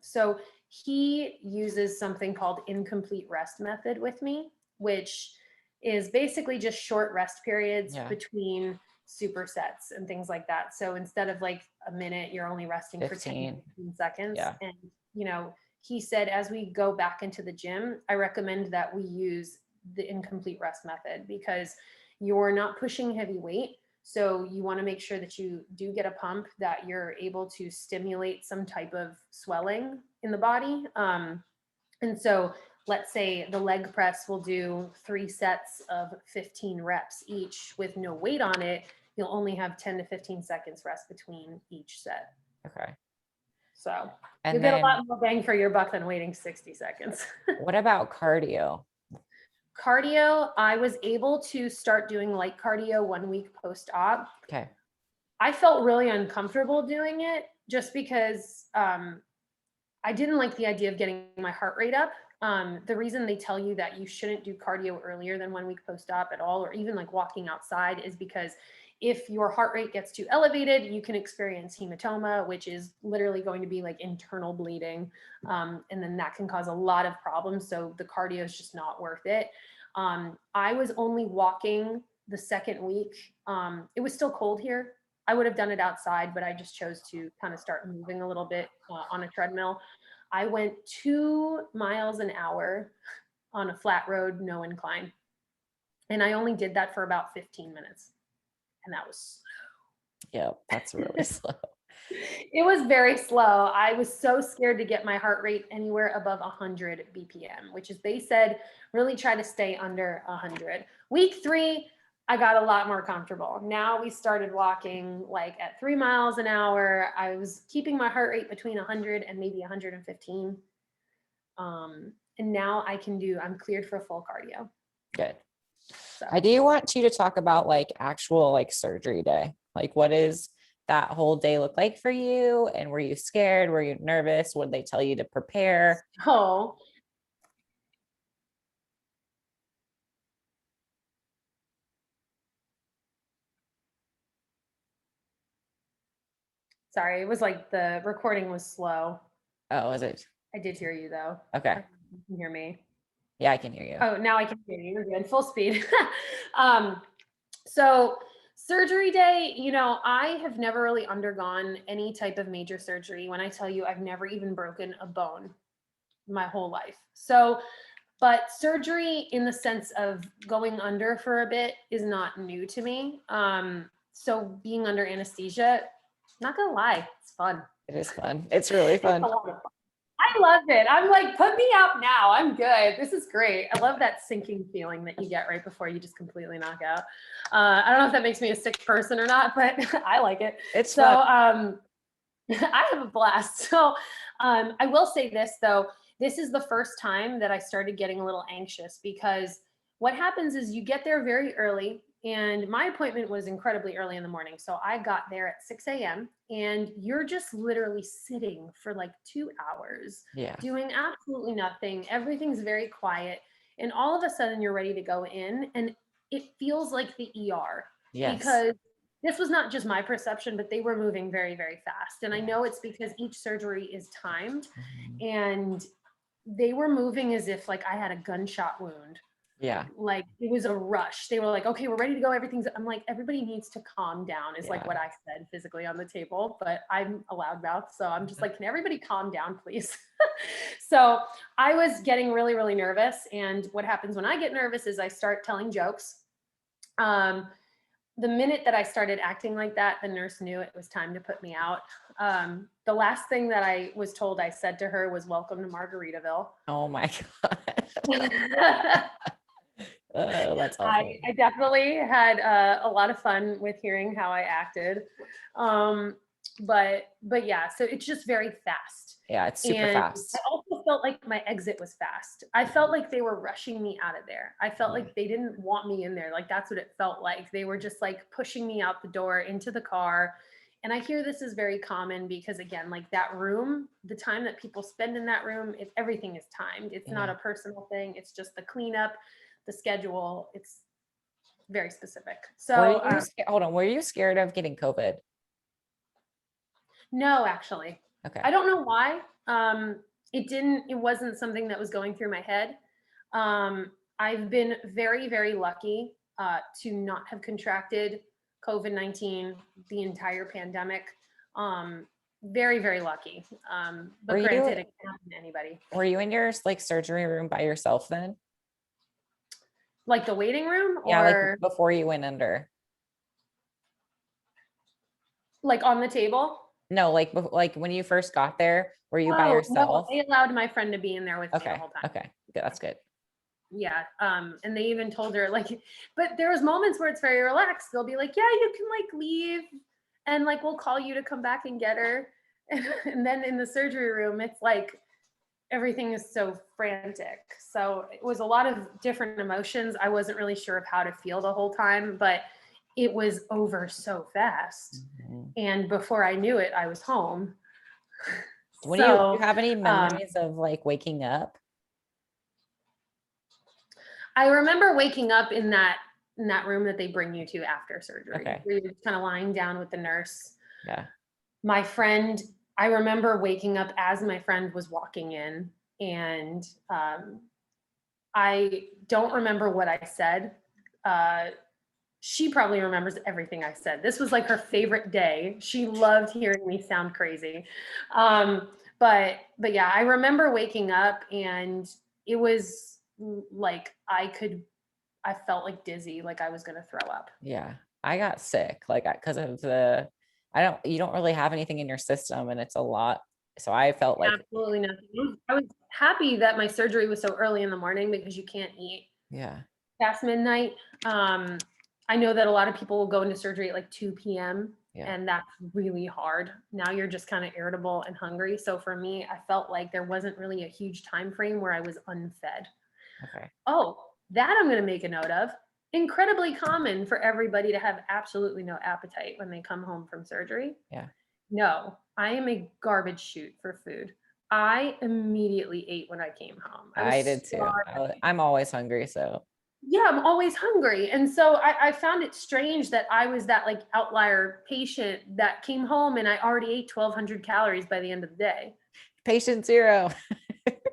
So he uses something called incomplete rest method with me, which is basically just short rest periods between supersets and things like that. So instead of like a minute, you're only resting 15. For 10, 15 seconds. Yeah. And, you know, he said, as we go back into the gym, I recommend that we use the incomplete rest method, because you're not pushing heavy weight. So you want to make sure that you do get a pump, that you're able to stimulate some type of swelling in the body. And so let's say the leg press will do 3 sets of 15 reps each with no weight on it. You'll only have 10 to 15 seconds rest between each set. Okay. So you'll get a lot more bang for your buck than waiting 60 seconds. What about cardio? Cardio, I was able to start doing light cardio 1 week post-op. Okay. I felt really uncomfortable doing it just because I didn't like the idea of getting my heart rate up. The reason they tell you that you shouldn't do cardio earlier than 1 week post-op at all, or even like walking outside, is because if your heart rate gets too elevated, you can experience hematoma, which is literally going to be like internal bleeding. And then that can cause a lot of problems. So the cardio is just not worth it. I was only walking the 2nd week. It was still cold here. I would have done it outside, but I just chose to kind of start moving a little bit on a treadmill. I went 2 miles an hour on a flat road, no incline. And I only did that for about 15 minutes. And that was slow. Yeah, that's really slow. It was very slow. I was so scared to get my heart rate anywhere above 100 BPM, which is, they said, really try to stay under 100. Week 3, I got a lot more comfortable. Now we started walking like at 3 miles an hour. I was keeping my heart rate between 100 and maybe 115. And now I'm cleared for full cardio. Good. So. I do want you to talk about like actual like surgery day. Like what is that whole day look like for you? And were you scared? Were you nervous? What did they tell you to prepare? Oh, sorry. It was like the recording was slow. Oh, is it? I did hear you though. Okay. You can hear me. Yeah, I can hear you. Oh, now I can hear you. You're good. Full speed. So surgery day, you know, I have never really undergone any type of major surgery. When I tell you I've never even broken a bone my whole life. So But surgery in the sense of going under for a bit is not new to me. So being under anesthesia, not gonna lie, it's fun. It is fun. It's really It's fun. a lot of fun. I love it. I'm like, put me out now. I'm good. This is great. I love that sinking feeling that you get right before you just completely knock out. I don't know if that makes me a sick person or not, but I like it. It's So fun. I have a blast. So I will say this though, this is the first time that I started getting a little anxious, because what happens is you get there very early, and my appointment was incredibly early in the morning. So I got there at 6 a.m. and you're just literally sitting for like 2 hours Yeah. doing absolutely nothing. Everything's very quiet. And all of a sudden you're ready to go in, and it feels like the ER. Yes. Because this was not just my perception, but they were moving very, very fast. And I know it's because each surgery is timed, and they were moving as if like I had a gunshot wound. Yeah. Like it was a rush. They were like, okay, we're ready to go. I'm like, everybody needs to calm down is like what I said physically on the table, but I'm a loudmouth. So I'm just like, can everybody calm down, please? So I was getting really, really nervous. And what happens when I get nervous is I start telling jokes. The minute that I started acting like that, the nurse knew it was time to put me out. The last thing that I was told I said to her was, welcome to Margaritaville. Oh my God. Oh, that's awful. I definitely had a lot of fun with hearing how I acted. But yeah, so it's just very fast. Yeah, it's super fast. I also felt like my exit was fast. I felt like they were rushing me out of there. I felt like they didn't want me in there. Like that's what it felt like. They were just like pushing me out the door into the car. And I hear this is very common because again, like that room, the time that people spend in that room, everything is timed. It's not a personal thing. It's just the cleanup, the schedule. It's very specific. So hold on, were you scared of getting COVID? No, actually. Okay. I don't know why. It wasn't something that was going through my head. I've been very, very lucky to not have contracted COVID-19 the entire pandemic. Very, very lucky. But granted, it can happen to anybody. Were you in your like surgery room by yourself then? Like the waiting room, or yeah, like before you went under? Like on the table? No, like when you first got there, were you by yourself? No, they allowed my friend to be in there with me the whole time. Okay, good. That's good. Yeah. And they even told her like, but there was moments where it's very relaxed. They'll be like, yeah, you can like leave, and like we'll call you to come back and get her. And then in the surgery room, it's like everything is so frantic. So it was a lot of different emotions. I wasn't really sure of how to feel the whole time, but it was over so fast. And before I knew it, I was home. Do you have any memories of like waking up? I remember waking up in that room that they bring you to after surgery. Okay. Where you're just kind of lying down with the nurse. Yeah. My friend, I remember waking up as my friend was walking in, and I don't remember what I said. She probably remembers everything I said. This was like her favorite day. She loved hearing me sound crazy. But yeah, I remember waking up and it was like I felt like dizzy, like I was going to throw up. Yeah. I got sick, like, because of you don't really have anything in your system, and it's a lot. So I felt like absolutely nothing. I was happy that my surgery was so early in the morning because you can't eat past midnight. I know that a lot of people will go into surgery at like 2 p.m. and that's really hard. Now you're just kind of irritable and hungry. So for me, I felt like there wasn't really a huge time frame where I was unfed. Okay. Oh, that I'm going to make a note of. Incredibly common for everybody to have absolutely no appetite when they come home from surgery. Yeah. No, I am a garbage chute for food. I immediately ate when I came home. I did too. I'm always hungry, so. Yeah, I'm always hungry. And so I found it strange that I was that like outlier patient that came home and I already ate 1,200 calories by the end of the day. Patient zero.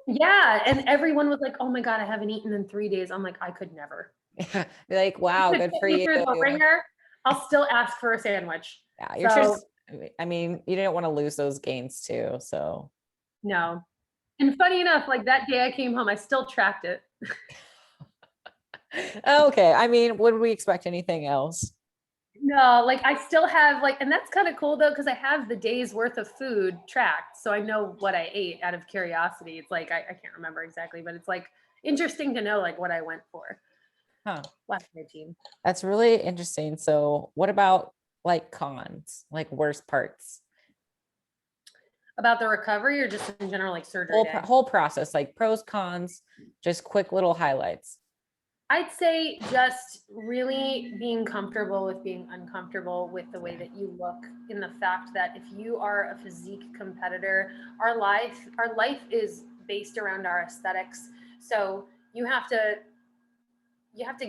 Yeah. And everyone was like, oh my God, I haven't eaten in 3 days. I'm like, I could never. Yeah. Be like, wow, good for you. The ringer, I'll still ask for a sandwich. Yeah, I mean, you didn't want to lose those gains too, so. No. And funny enough, like that day I came home, I still tracked it. Okay. I mean, would we expect anything else? No, like I still have like, and that's kind of cool though, because I have the day's worth of food tracked. So I know what I ate out of curiosity. It's like, I can't remember exactly, but it's like interesting to know like what I went for Huh. last protein. That's really interesting. So what about like cons, like worst parts? About the recovery or just in general, like surgery day? Whole process, like pros, cons, just quick little highlights. I'd say just really being comfortable with being uncomfortable with the way Yeah. that you look, in the fact that if you are a physique competitor, our life is based around our aesthetics. So you have to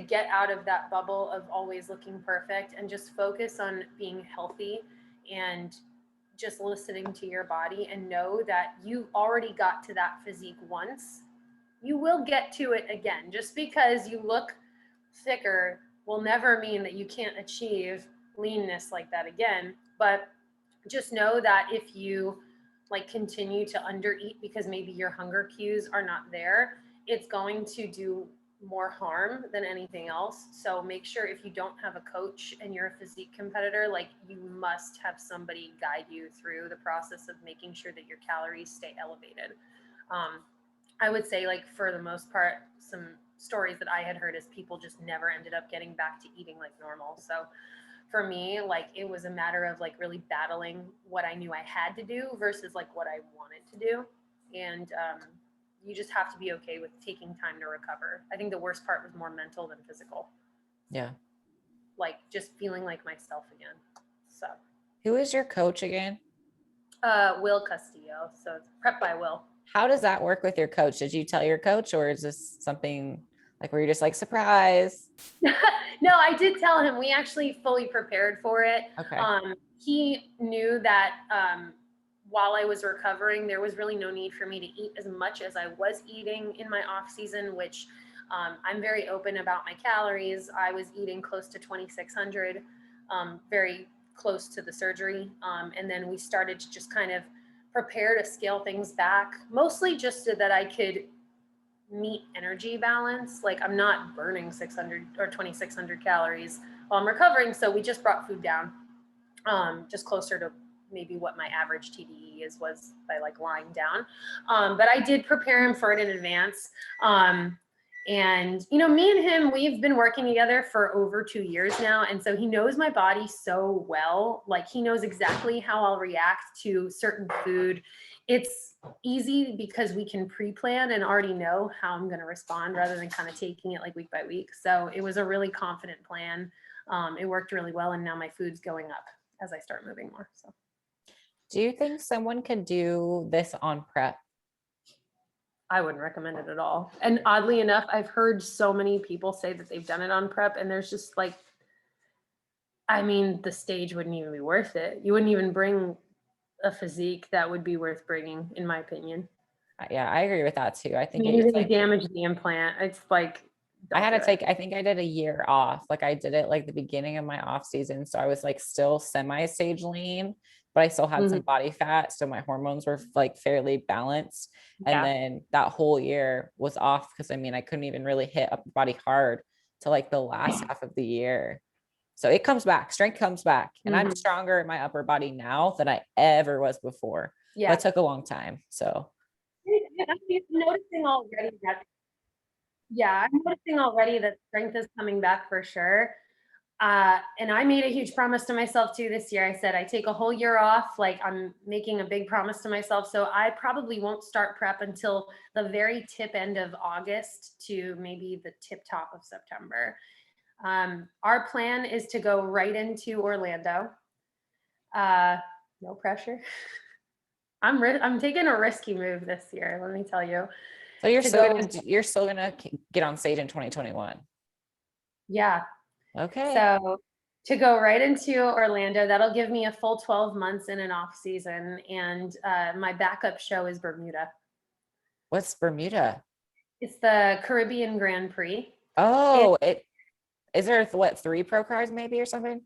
get out of that bubble of always looking perfect and just focus on being healthy and just listening to your body, and know that you already got to that physique once. You will get to it again. Just because you look thicker will never mean that you can't achieve leanness like that again. But just know that if you like continue to undereat because maybe your hunger cues are not there, it's going to do more harm than anything else. So make sure, if you don't have a coach and you're a physique competitor, like you must have somebody guide you through the process of making sure that your calories stay elevated. I would say, like, for the most part, some stories that I had heard is people just never ended up getting back to eating like normal. So for me, like, it was a matter of like really battling what I knew I had to do versus like what I wanted to do. And you just have to be okay with taking time to recover. I think the worst part was more mental than physical. Yeah. Like just feeling like myself again. So Who is your coach again? Will Castillo. So it's Prep by Will. How does that work with your coach? Did you tell your coach, or is this something like where you're just like, surprise? No, I did tell him. We actually fully prepared for it. Okay. He knew that while I was recovering, there was really no need for me to eat as much as I was eating in my off season, which I'm very open about my calories. I was eating close to 2,600, very close to the surgery. And then we started to just kind of prepare to scale things back, mostly just so that I could meet energy balance. Like, I'm not burning 600 or 2,600 calories while I'm recovering. So we just brought food down, just closer to maybe what my average TDE was by like lying down. But I did prepare him for it in advance. And, you know, me and him, we've been working together for over 2 years now. And so he knows my body so well. Like, he knows exactly how I'll react to certain food. It's easy because we can pre-plan and already know how I'm going to respond rather than kind of taking it like week by week. So it was a really confident plan. It worked really well. And now my food's going up as I start moving more. So Do you think someone could do this on prep? I wouldn't recommend it at all. And oddly enough, I've heard so many people say that they've done it on prep, and there's just like, I mean, the stage wouldn't even be worth it. You wouldn't even bring a physique that would be worth bringing, in my opinion. Yeah, I agree with that too. I I think mean, it you're was going like, to damage the implant. It's like, I don't had do to it. take, I think I did a year off. Like I did it like the beginning of my off season. So I was like still semi-stage lean, but I still had some body fat. So my hormones were like fairly balanced. And Yeah. then that whole year was off because I mean, I couldn't even really hit upper body hard to like the last half of the year. So it comes back, strength comes back. And I'm stronger in my upper body now than I ever was before. Yeah. But it took a long time. So I'm noticing already that, yeah, I'm noticing already that strength is coming back for sure. And I made a huge promise to myself too this year. I said, I take a whole year off. Like, I'm making a big promise to myself. So I probably won't start prep until the very tip end of August to maybe the tip top of September. Our plan is to go right into Orlando. No pressure. I'm taking a risky move this year, let me tell you. so you're still gonna get on stage in 2021. Yeah. Okay. So to go right into Orlando, that'll give me a full 12 months in an off season. And my backup show is Bermuda. What's Bermuda? It's the Caribbean Grand Prix. Oh, is there what 3 pro cars maybe or something?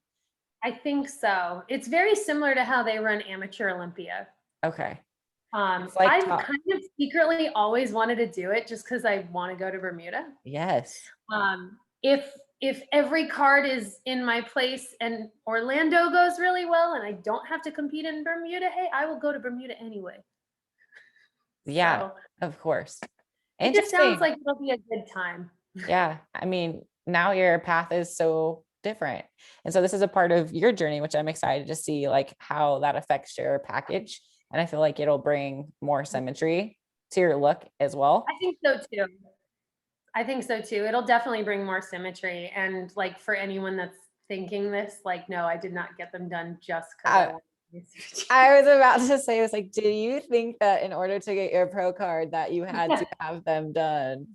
I think so. It's very similar to how they run Amateur Olympia. Okay. It's like I've kind of secretly always wanted to do it just because I want to go to Bermuda. yes. If every card is in my place and Orlando goes really well and I don't have to compete in Bermuda, hey, I will go to Bermuda anyway. Yeah, So of course. it just sounds Interesting. like it'll be a good time. Yeah. I mean, now your path is so different. And so this is a part of your journey, which I'm excited to see like how that affects your package. And I feel like it'll bring more symmetry to your look as well. I think so too. I think so too. It'll definitely bring more symmetry. And like for anyone that's thinking this, like, no, I did not get them done just because I I, wanted to. I was about to say, I was like, do you think that in order to get your pro card that you had to have them done?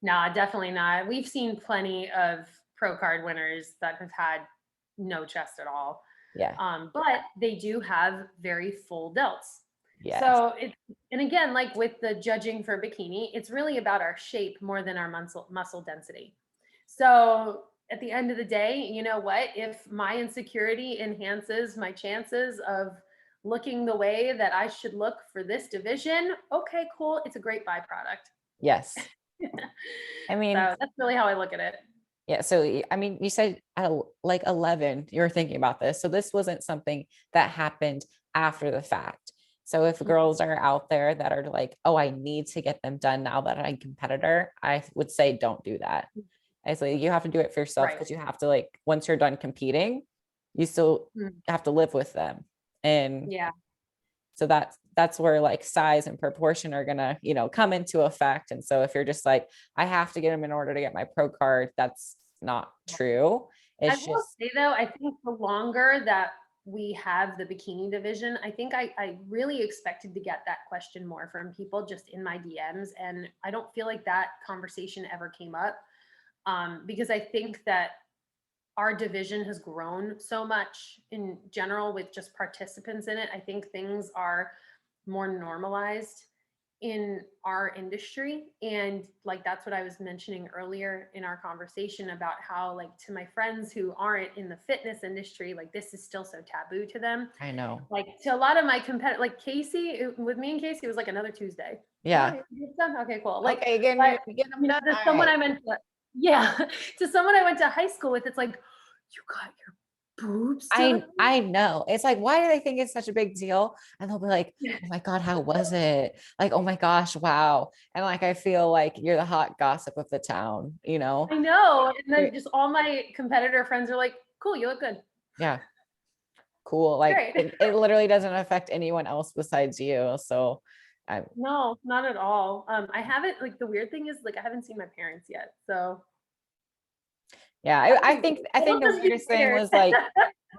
No, definitely not. We've seen plenty of pro card winners that have had no chest at all. Yeah. But they do have very full delts. Yes. So it's, and again, like with the judging for bikini, it's really about our shape more than our muscle density. So at the end of the day, you know what? If my insecurity enhances my chances of looking the way that I should look for this division, okay, cool. It's a great byproduct. Yes. I mean, So that's really how I look at it. yeah. So, I mean, you said at like 11, you were thinking about this. So this wasn't something that happened after the fact. So if girls are out there that are like, oh, I need to get them done now that I'm a competitor, I would say don't do that. I say you have to do it for yourself because you have to like, once you're done competing, you still have to live with them. And yeah. So that's where like size and proportion are gonna, come into effect. And so if you're just like, I have to get them in order to get my pro card, that's not true. I It's will just, say though, I think the longer that we have the bikini division, I think I really expected to get that question more from people just in my DMs. And I don't feel like that conversation ever came up because I think that our division has grown so much in general with just participants in it. I think things are more normalized in our industry. And like that's what I was mentioning earlier in our conversation about how, like, to my friends who aren't in the fitness industry, like this is still so taboo to them. I know. Like to a lot of my competitors, like Casey, with me and Casey, it was like another Tuesday. Yeah. Okay, cool. Like, okay, get them done. to someone I went to, yeah, to someone I went to high school with, it's like, you got your boobs done? I know. It's like, why do they think it's such a big deal? And they'll be like, oh my God, how was it? Like, oh my gosh, wow. And like, I feel like you're the hot gossip of the town, I know. And then just all my competitor friends are like, cool, you look good. Yeah. Cool. Like it literally doesn't affect anyone else besides you. So no, not at all. I haven't, like, the weird thing is, like, I haven't seen my parents yet. So yeah, I think the weirdest thing was like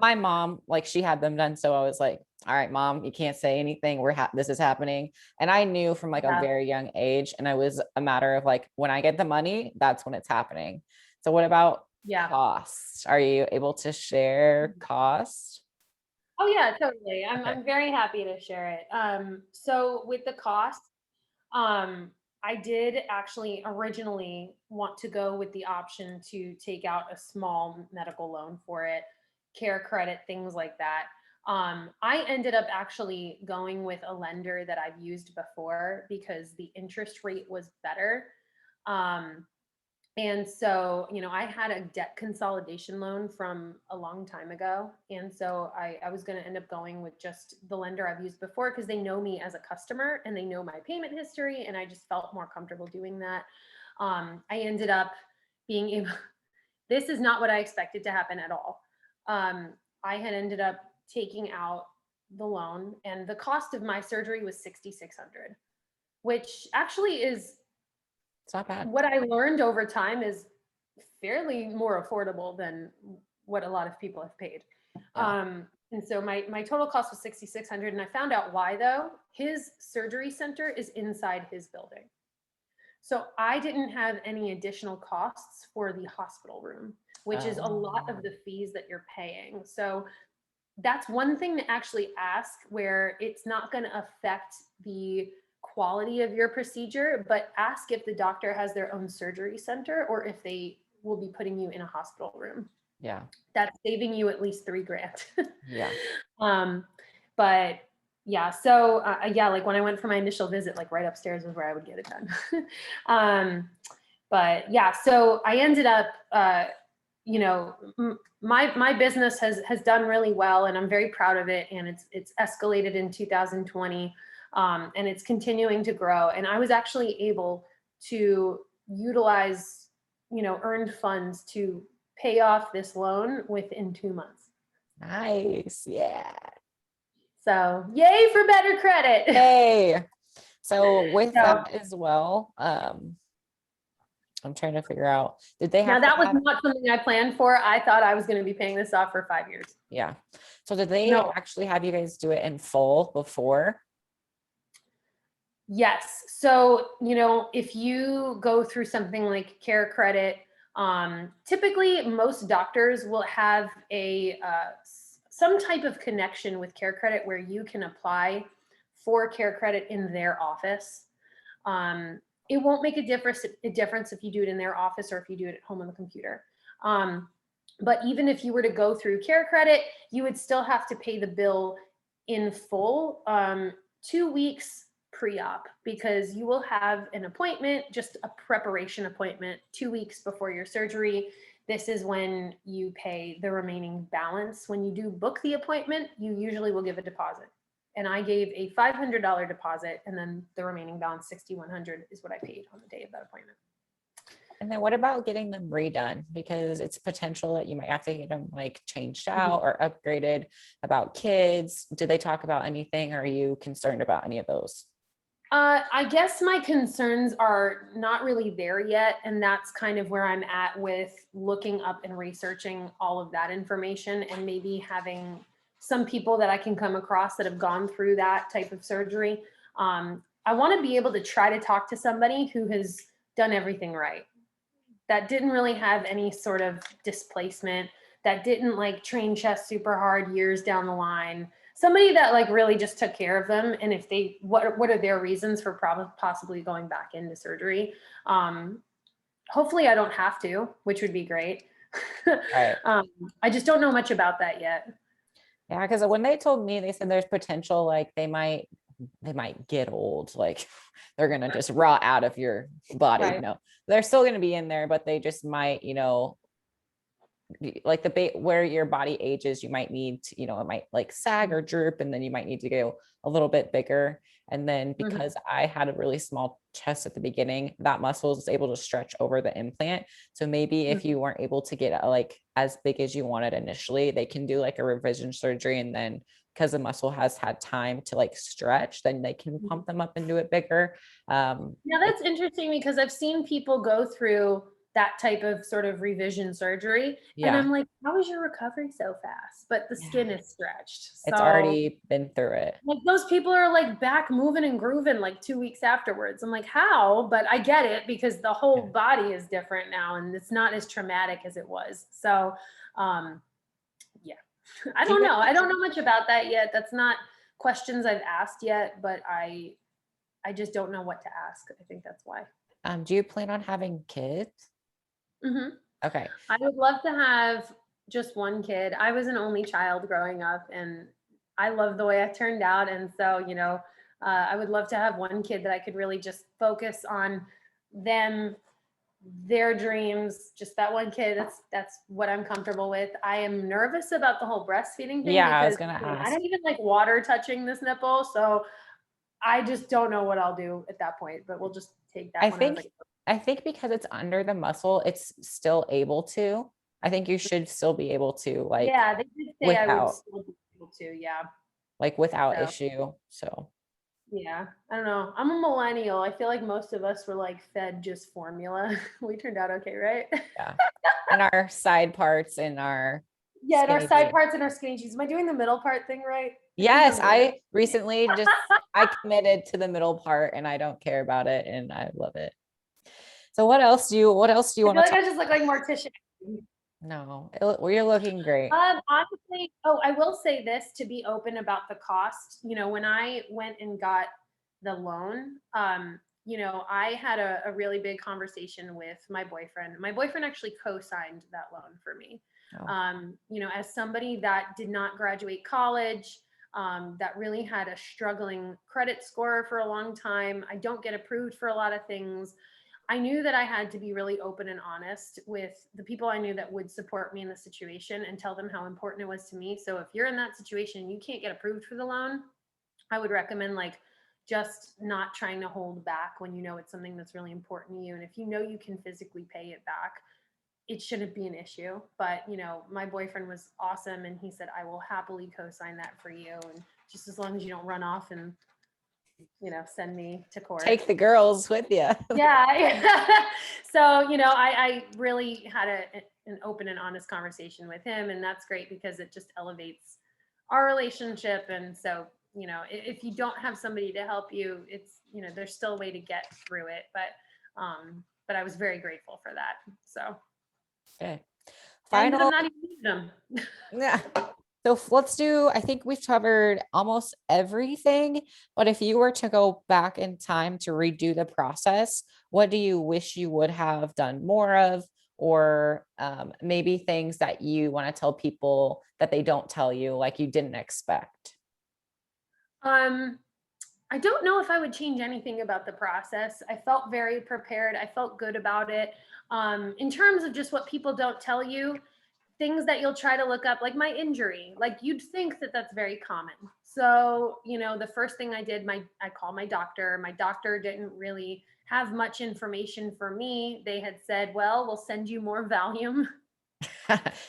my mom, like she had them done. So I was like, all right, mom, you can't say anything. This is happening. And I knew from like a very young age, and it was a matter of like, when I get the money, that's when it's happening. So what about cost? Are you able to share cost? Oh yeah, totally. I'm very happy to share it. So with the cost, I did actually originally want to go with the option to take out a small medical loan for it, care credit, things like that. I ended up actually going with a lender that I've used before because the interest rate was better. And so, I had a debt consolidation loan from a long time ago. And so I was going to end up going with just the lender I've used before because they know me as a customer and they know my payment history. And I just felt more comfortable doing that. I ended up being able, this is not what I expected to happen at all. I had ended up taking out the loan and the cost of my surgery was $6,600, which actually is, it's not bad. What I learned over time is fairly more affordable than what a lot of people have paid. And so my total cost was $6,600. And I found out why though. His surgery center is inside his building. So I didn't have any additional costs for the hospital room, which is a lot of the fees that you're paying. So that's one thing to actually ask where it's not going to affect the quality of your procedure, but ask if the doctor has their own surgery center or if they will be putting you in a hospital room. Yeah. That's saving you at least $3,000. Yeah. But Yeah. So yeah, like when I went for my initial visit, like right upstairs was where I would get it done. But yeah, so I ended up, you know, my business has done really well, and I'm very proud of it. And it's escalated in 2020, and it's continuing to grow. And I was actually able to utilize, you know, earned funds to pay off this loan within 2 months. Nice. Yeah. So yay for better credit. Hey. So with So that as well, I'm trying to figure out, did they now have to that was have, not something I planned for. I thought I was going to be paying this off for 5 years. yeah. So did they No. actually have you guys do it in full before? Yes. So, you know, if you go through something like Care Credit, typically most doctors will have a some type of connection with Care Credit where you can apply for Care Credit in their office. It won't make a difference if you do it in their office or if you do it at home on the computer. But even if you were to go through Care Credit, you would still have to pay the bill in full 2 weeks pre-op, because you will have an appointment, just a preparation appointment 2 weeks before your surgery. This is when you pay the remaining balance. When you do book the appointment, you usually will give a deposit. And I gave a $500 deposit, and then the remaining balance, $6,100, is what I paid on the day of that appointment. And then what about getting them redone? Because it's potential that you might have to get them like changed out or upgraded. About kids, do they talk about anything? Or are you concerned about any of those? I guess my concerns are not really there yet. And that's kind of where I'm at with looking up and researching all of that information, and maybe having some people that I can come across that have gone through that type of surgery. I want to be able to try to talk to somebody who has done everything right, that didn't really have any sort of displacement, that didn't like train chest super hard years down the line. Somebody that like really just took care of them, and if they, what are their reasons for possibly going back into surgery. Hopefully I don't have to, which would be great. Right. I just don't know much about that yet. Yeah, because when they told me, they said there's potential, like they might get old, like they're gonna just rot out of your body. Right. No, they're still gonna be in there, but they just might, like the where your body ages, you might need to, it might like sag or droop, and then you might need to go a little bit bigger. And then because I had a really small chest at the beginning, that muscle is able to stretch over the implant. So maybe if you weren't able to get like as big as you wanted initially, they can do like a revision surgery, and then because the muscle has had time to like stretch, then they can pump them up and do it bigger. Now that's interesting, because I've seen people go through that type of sort of revision surgery. And I'm like, how is your recovery so fast? But the skin is stretched. So it's already been through it. like those people are like back moving and grooving like 2 weeks afterwards. I'm like, how? But I get it, because the whole body is different now, and it's not as traumatic as it was. So yeah, I don't know. I don't know much about that yet. That's not questions I've asked yet, but I just don't know what to ask. I think that's why. Do you plan on having kids? Okay. I would love to have just one kid. I was an only child growing up, and I love the way I turned out. And so, I would love to have one kid that I could really just focus on them, their dreams, just that one kid. That's what I'm comfortable with. I am nervous about the whole breastfeeding thing. Yeah, I was because gonna ask. I don't even like water touching this nipple. So I just don't know what I'll do at that point, but we'll just take that one. I think because it's under the muscle, it's still able to. I think you should still be able to, like, yeah, they did say I would without, still be able to. Yeah. like without So. issue. So Yeah, I don't know. I'm a millennial. I feel like most of us were like fed just formula. We turned out okay, right? yeah. And our side parts and our Yeah, and our skinny side jeans. parts and our skinny jeans. Am I doing the middle part thing right? Yes, I recently I committed to the middle part, and I don't care about it, and I love it. So what else do you want to I feel like I just look like Morticia. No, you're looking great. Honestly, I will say this, to be open about the cost. When I went and got the loan, I had a really big conversation with my boyfriend. My boyfriend actually co-signed that loan for me. Oh. As somebody that did not graduate college, that really had a struggling credit score for a long time. I don't get approved for a lot of things. I knew that I had to be really open and honest with the people I knew that would support me in the situation and tell them how important it was to me. So if you're in that situation and you can't get approved for the loan, I would recommend like just not trying to hold back when you know it's something that's really important to you. And if you know you can physically pay it back, it shouldn't be an issue. But, you know, my boyfriend was awesome and he said, I will happily co-sign that for you. And just as long as you don't run off and, you know, send me to court. Take the girls with you. Yeah. So, you know, I really had an open and honest conversation with him, and that's great because it just elevates our relationship. And so, you know, if you don't have somebody to help you, it's, you know, there's still a way to get through it. But I was very grateful for that. So. Okay. And Final. I'm not even using them. Yeah. So let's do, I think we've covered almost everything, but if you were to go back in time to redo the process, what do you wish you would have done more of? Or maybe things that you want to tell people that they don't tell you, like you didn't expect? I don't know if I would change anything about the process. I felt very prepared. I felt good about it. In terms of just what people don't tell you, things that you'll try to look up, like my injury, like you'd think that that's very common. So, you know, the first thing I did, I called my doctor. My doctor didn't really have much information for me. They had said, well, we'll send you more Valium.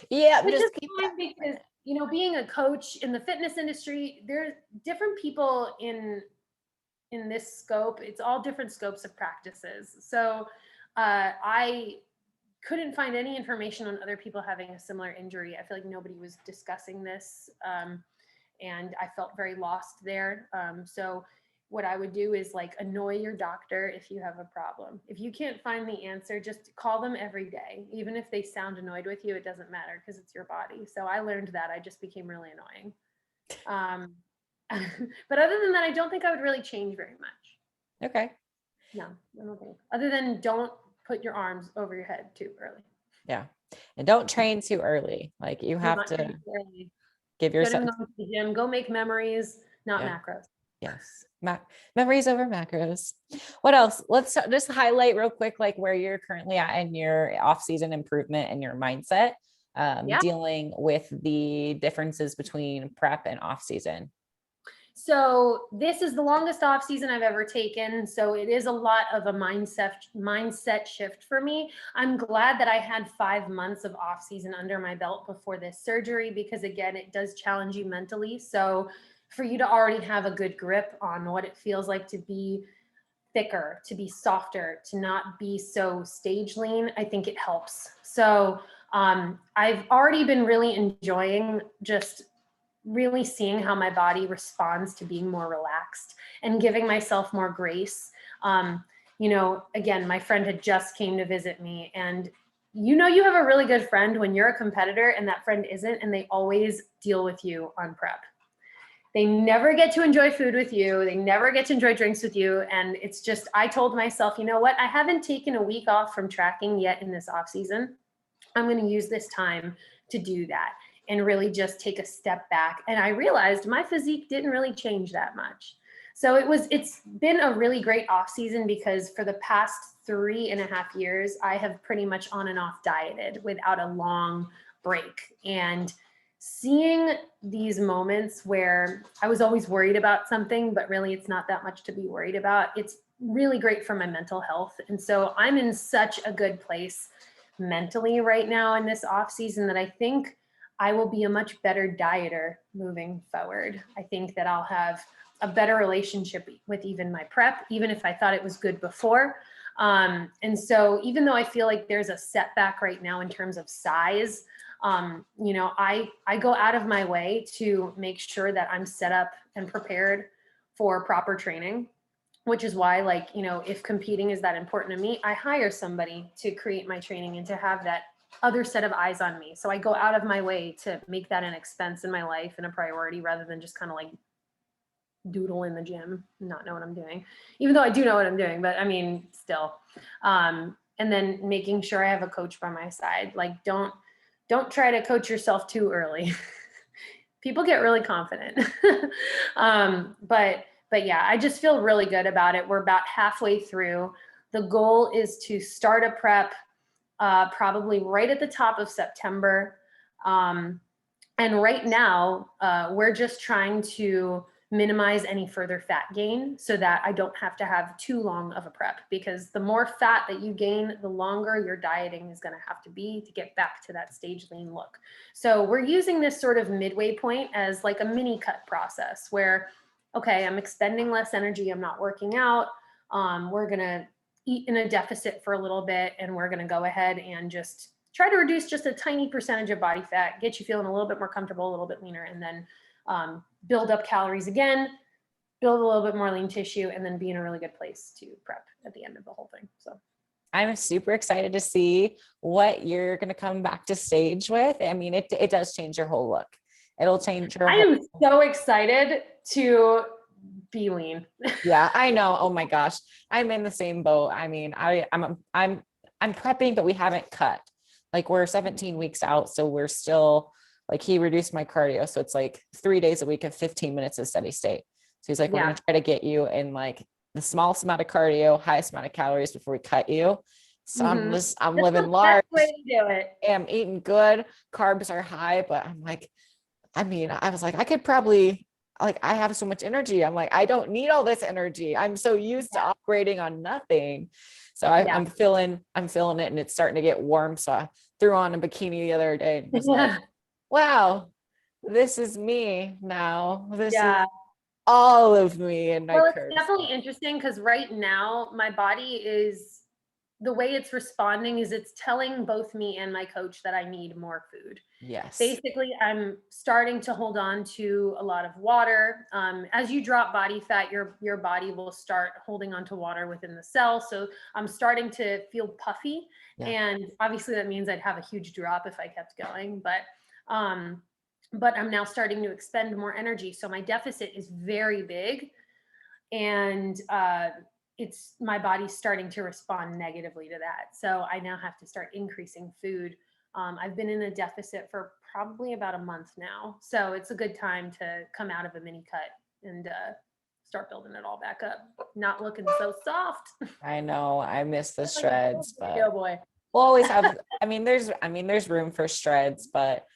Yeah, Which just is keep fine because, you know, being a coach in the fitness industry, there's different people in this scope. It's all different scopes of practices. So I couldn't find any information on other people having a similar injury. I feel like nobody was discussing this. And I felt very lost there. So what I would do is like annoy your doctor if you have a problem. If you can't find the answer, just call them every day. Even if they sound annoyed with you, it doesn't matter because it's your body. So I learned that. I just became really annoying. But other than that, I don't think I would really change very much. Okay. No, I don't think. Other than don't put your arms over your head too early. Yeah. And don't train too early. Like you have to give yourself. Go to the gym, go make memories, not macros. Yes. Memories over macros. What else? Let's just highlight real quick, like where you're currently at in your off-season improvement and your mindset, dealing with the differences between prep and off-season. So this is the longest off season I've ever taken. So it is a lot of a mindset shift for me. I'm glad that I had 5 months of off season under my belt before this surgery, because again, it does challenge you mentally. So for you to already have a good grip on what it feels like to be thicker, to be softer, to not be so stage lean, I think it helps. So I've already been really enjoying just really seeing how my body responds to being more relaxed and giving myself more grace. You know, again, my friend had just came to visit me, and you know, you have a really good friend when you're a competitor and that friend isn't, and they always deal with you on prep. They never get to enjoy food with you. They never get to enjoy drinks with you. And it's just, I told myself, you know what? I haven't taken a week off from tracking yet in this off season. I'm going to use this time to do that and really just take a step back. And I realized my physique didn't really change that much. So it's been a really great off season because for the past 3.5 years, I have pretty much on and off dieted without a long break. And seeing these moments where I was always worried about something, but really it's not that much to be worried about, it's really great for my mental health. And so I'm in such a good place mentally right now in this off season that I think I will be a much better dieter moving forward. I think that I'll have a better relationship with even my prep, even if I thought it was good before. And so even though I feel like there's a setback right now in terms of size, you know, I go out of my way to make sure that I'm set up and prepared for proper training, which is why, like, you know, if competing is that important to me, I hire somebody to create my training and to have that other set of eyes on me. So I go out of my way to make that an expense in my life and a priority rather than just kind of like doodle in the gym and not know what I'm doing, even though I do know what I'm doing, but I mean, still. And then making sure I have a coach by my side. Like, don't try to coach yourself too early. People get really confident. But yeah, I just feel really good about it. We're about halfway through. The goal is to start a prep probably right at the top of September. And right now, we're just trying to minimize any further fat gain so that I don't have to have too long of a prep, because the more fat that you gain, the longer your dieting is going to have to be to get back to that stage lean look. So we're using this sort of midway point as like a mini cut process where, okay, I'm expending less energy. I'm not working out. We're going to eat in a deficit for a little bit, and we're going to go ahead and just try to reduce just a tiny percentage of body fat, get you feeling a little bit more comfortable, a little bit leaner, and then build up calories again, build a little bit more lean tissue, and then be in a really good place to prep at the end of the whole thing. So I'm super excited to see what you're going to come back to stage with. I mean, it does change your whole look. It'll change your I am so excited to be lean. Yeah, I know. Oh my gosh. I'm in the same boat. I mean, I'm prepping, but we haven't cut. Like we're 17 weeks out. So we're still like, he reduced my cardio. So it's like 3 days a week of 15 minutes of steady state. So he's like, we're going to try to get you in like the smallest amount of cardio, highest amount of calories before we cut you. So I'm living large. Way to do it. I'm eating good. Carbs are high, but I'm like, I mean, I was like, I could probably, like, I have so much energy. I'm like, I don't need all this energy. I'm so used to operating on nothing. So I'm feeling it, and it's starting to get warm. So I threw on a bikini the other day and was like, wow, this is me now. This is all of me. And well, it's definitely interesting because right now my body is, the way it's responding is it's telling both me and my coach that I need more food. Yes. Basically, I'm starting to hold on to a lot of water. As you drop body fat, your body will start holding on to water within the cell. So I'm starting to feel puffy. And obviously that means I'd have a huge drop if I kept going. But I'm now starting to expend more energy. So my deficit is very big. And it's, my body's starting to respond negatively to that. So I now have to start increasing food. I've been in a deficit for probably about a month now. So it's a good time to come out of a mini cut and start building it all back up. Not looking so soft. I know, I miss the shreds, but boy. we'll always have, there's room for shreds, but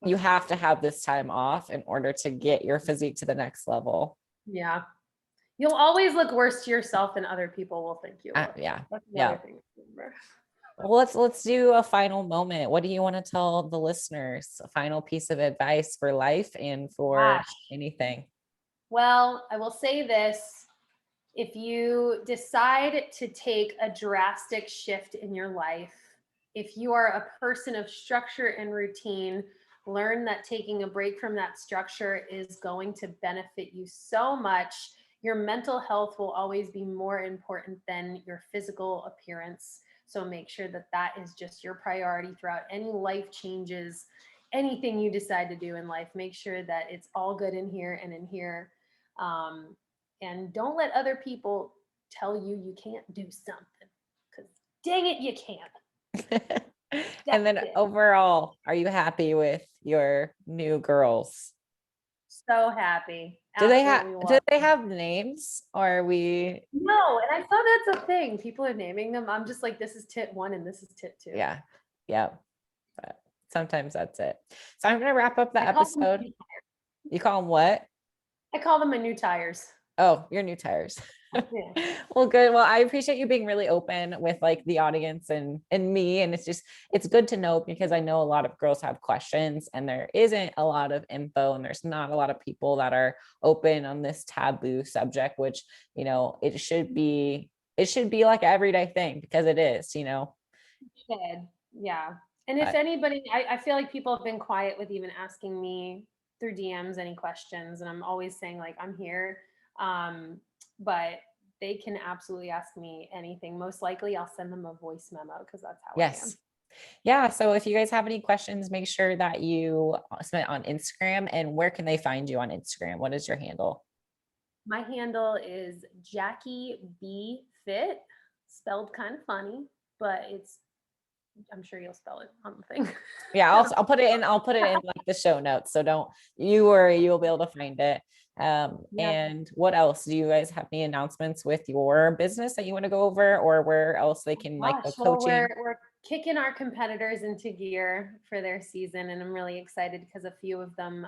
you have to have this time off in order to get your physique to the next level. Yeah. You'll always look worse to yourself than other people will think you look. Yeah. Well, let's do a final moment. What do you want to tell the listeners? A final piece of advice for life and for anything. Well, I will say this. If you decide to take a drastic shift in your life, if you are a person of structure and routine, learn that taking a break from that structure is going to benefit you so much. Your mental health will always be more important than your physical appearance. So make sure that that is just your priority throughout any life changes, anything you decide to do in life. Make sure that it's all good in here and in here. And don't let other people tell you can't do something, because dang it, you can't. And then overall, are you happy with your new girls? So happy. Do they have names, or are we? No, and I saw that's a thing. People are naming them. I'm just like, this is tit 1 and this is tit 2. Yeah. But sometimes that's it. So I'm gonna wrap up the episode. You call them what? I call them my new tires. Oh, your new tires. Yeah. Well, good. Well, I appreciate you being really open with like the audience and me. And it's good to know, because I know a lot of girls have questions and there isn't a lot of info, and there's not a lot of people that are open on this taboo subject, which, it should be like an everyday thing, because it is, Yeah. And if anybody, I feel like people have been quiet with even asking me through DMs any questions, and I'm always saying like, I'm here. But they can absolutely ask me anything. Most likely I'll send them a voice memo, because that's how I am. Yeah. So if you guys have any questions, make sure that you submit on Instagram. And where can they find you on Instagram? What is your handle? My handle is Jacqui B Fit, spelled kind of funny, but it's I'm sure you'll spell it on the thing. Yeah, I'll put it in like the show notes. So don't you worry, you'll be able to find it. Yeah. And what else? Do you guys have any announcements with your business that you want to go over, or where else they can like the Gosh, well, coaching? we're kicking our competitors into gear for their season, and I'm really excited because a few of them,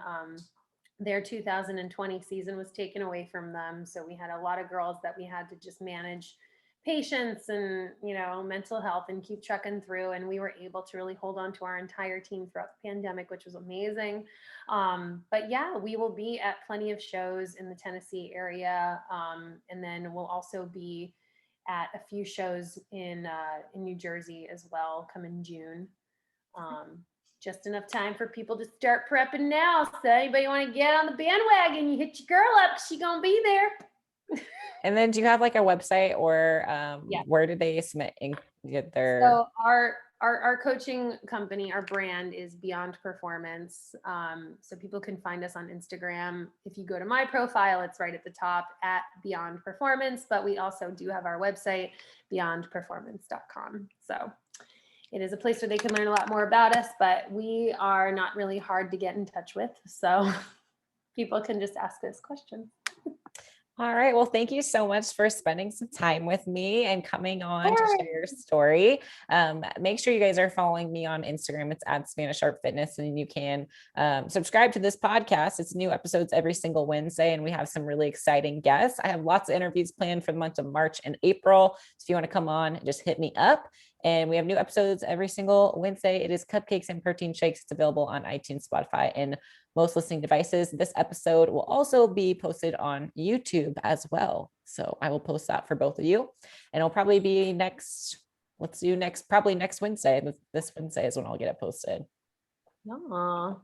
their 2020 season was taken away from them. So we had a lot of girls that we had to just manage patience and mental health and keep trucking through. And we were able to really hold on to our entire team throughout the pandemic, which was amazing. But yeah, we will be at plenty of shows in the Tennessee area, and then we'll also be at a few shows in New Jersey as well, come in June. Just enough time for people to start prepping now. So anybody want to get on the bandwagon, you hit your girl up. She gonna be there. And then do you have like a website, or Yeah. where do they submit and get their? So our coaching company, our brand is Beyond Performance. So people can find us on Instagram. If you go to my profile, it's right at the top at Beyond Performance. But we also do have our website, beyondperformance.com. So it is a place where they can learn a lot more about us, but we are not really hard to get in touch with. So people can just ask us questions. All right. Well, thank you so much for spending some time with me and coming on to Sure. share your story. Make sure you guys are following me on Instagram. It's at Savana Sharp Fitness, and you can subscribe to this podcast. It's new episodes every single Wednesday, and we have some really exciting guests. I have lots of interviews planned for the month of March and April. So if you want to come on, just hit me up. And we have new episodes every single Wednesday. It is Cupcakes and Protein Shakes. It's available on iTunes, Spotify, and most listening devices. This episode will also be posted on YouTube as well. So I will post that for both of you. And it'll probably be probably next Wednesday. This Wednesday is when I'll get it posted. Aww.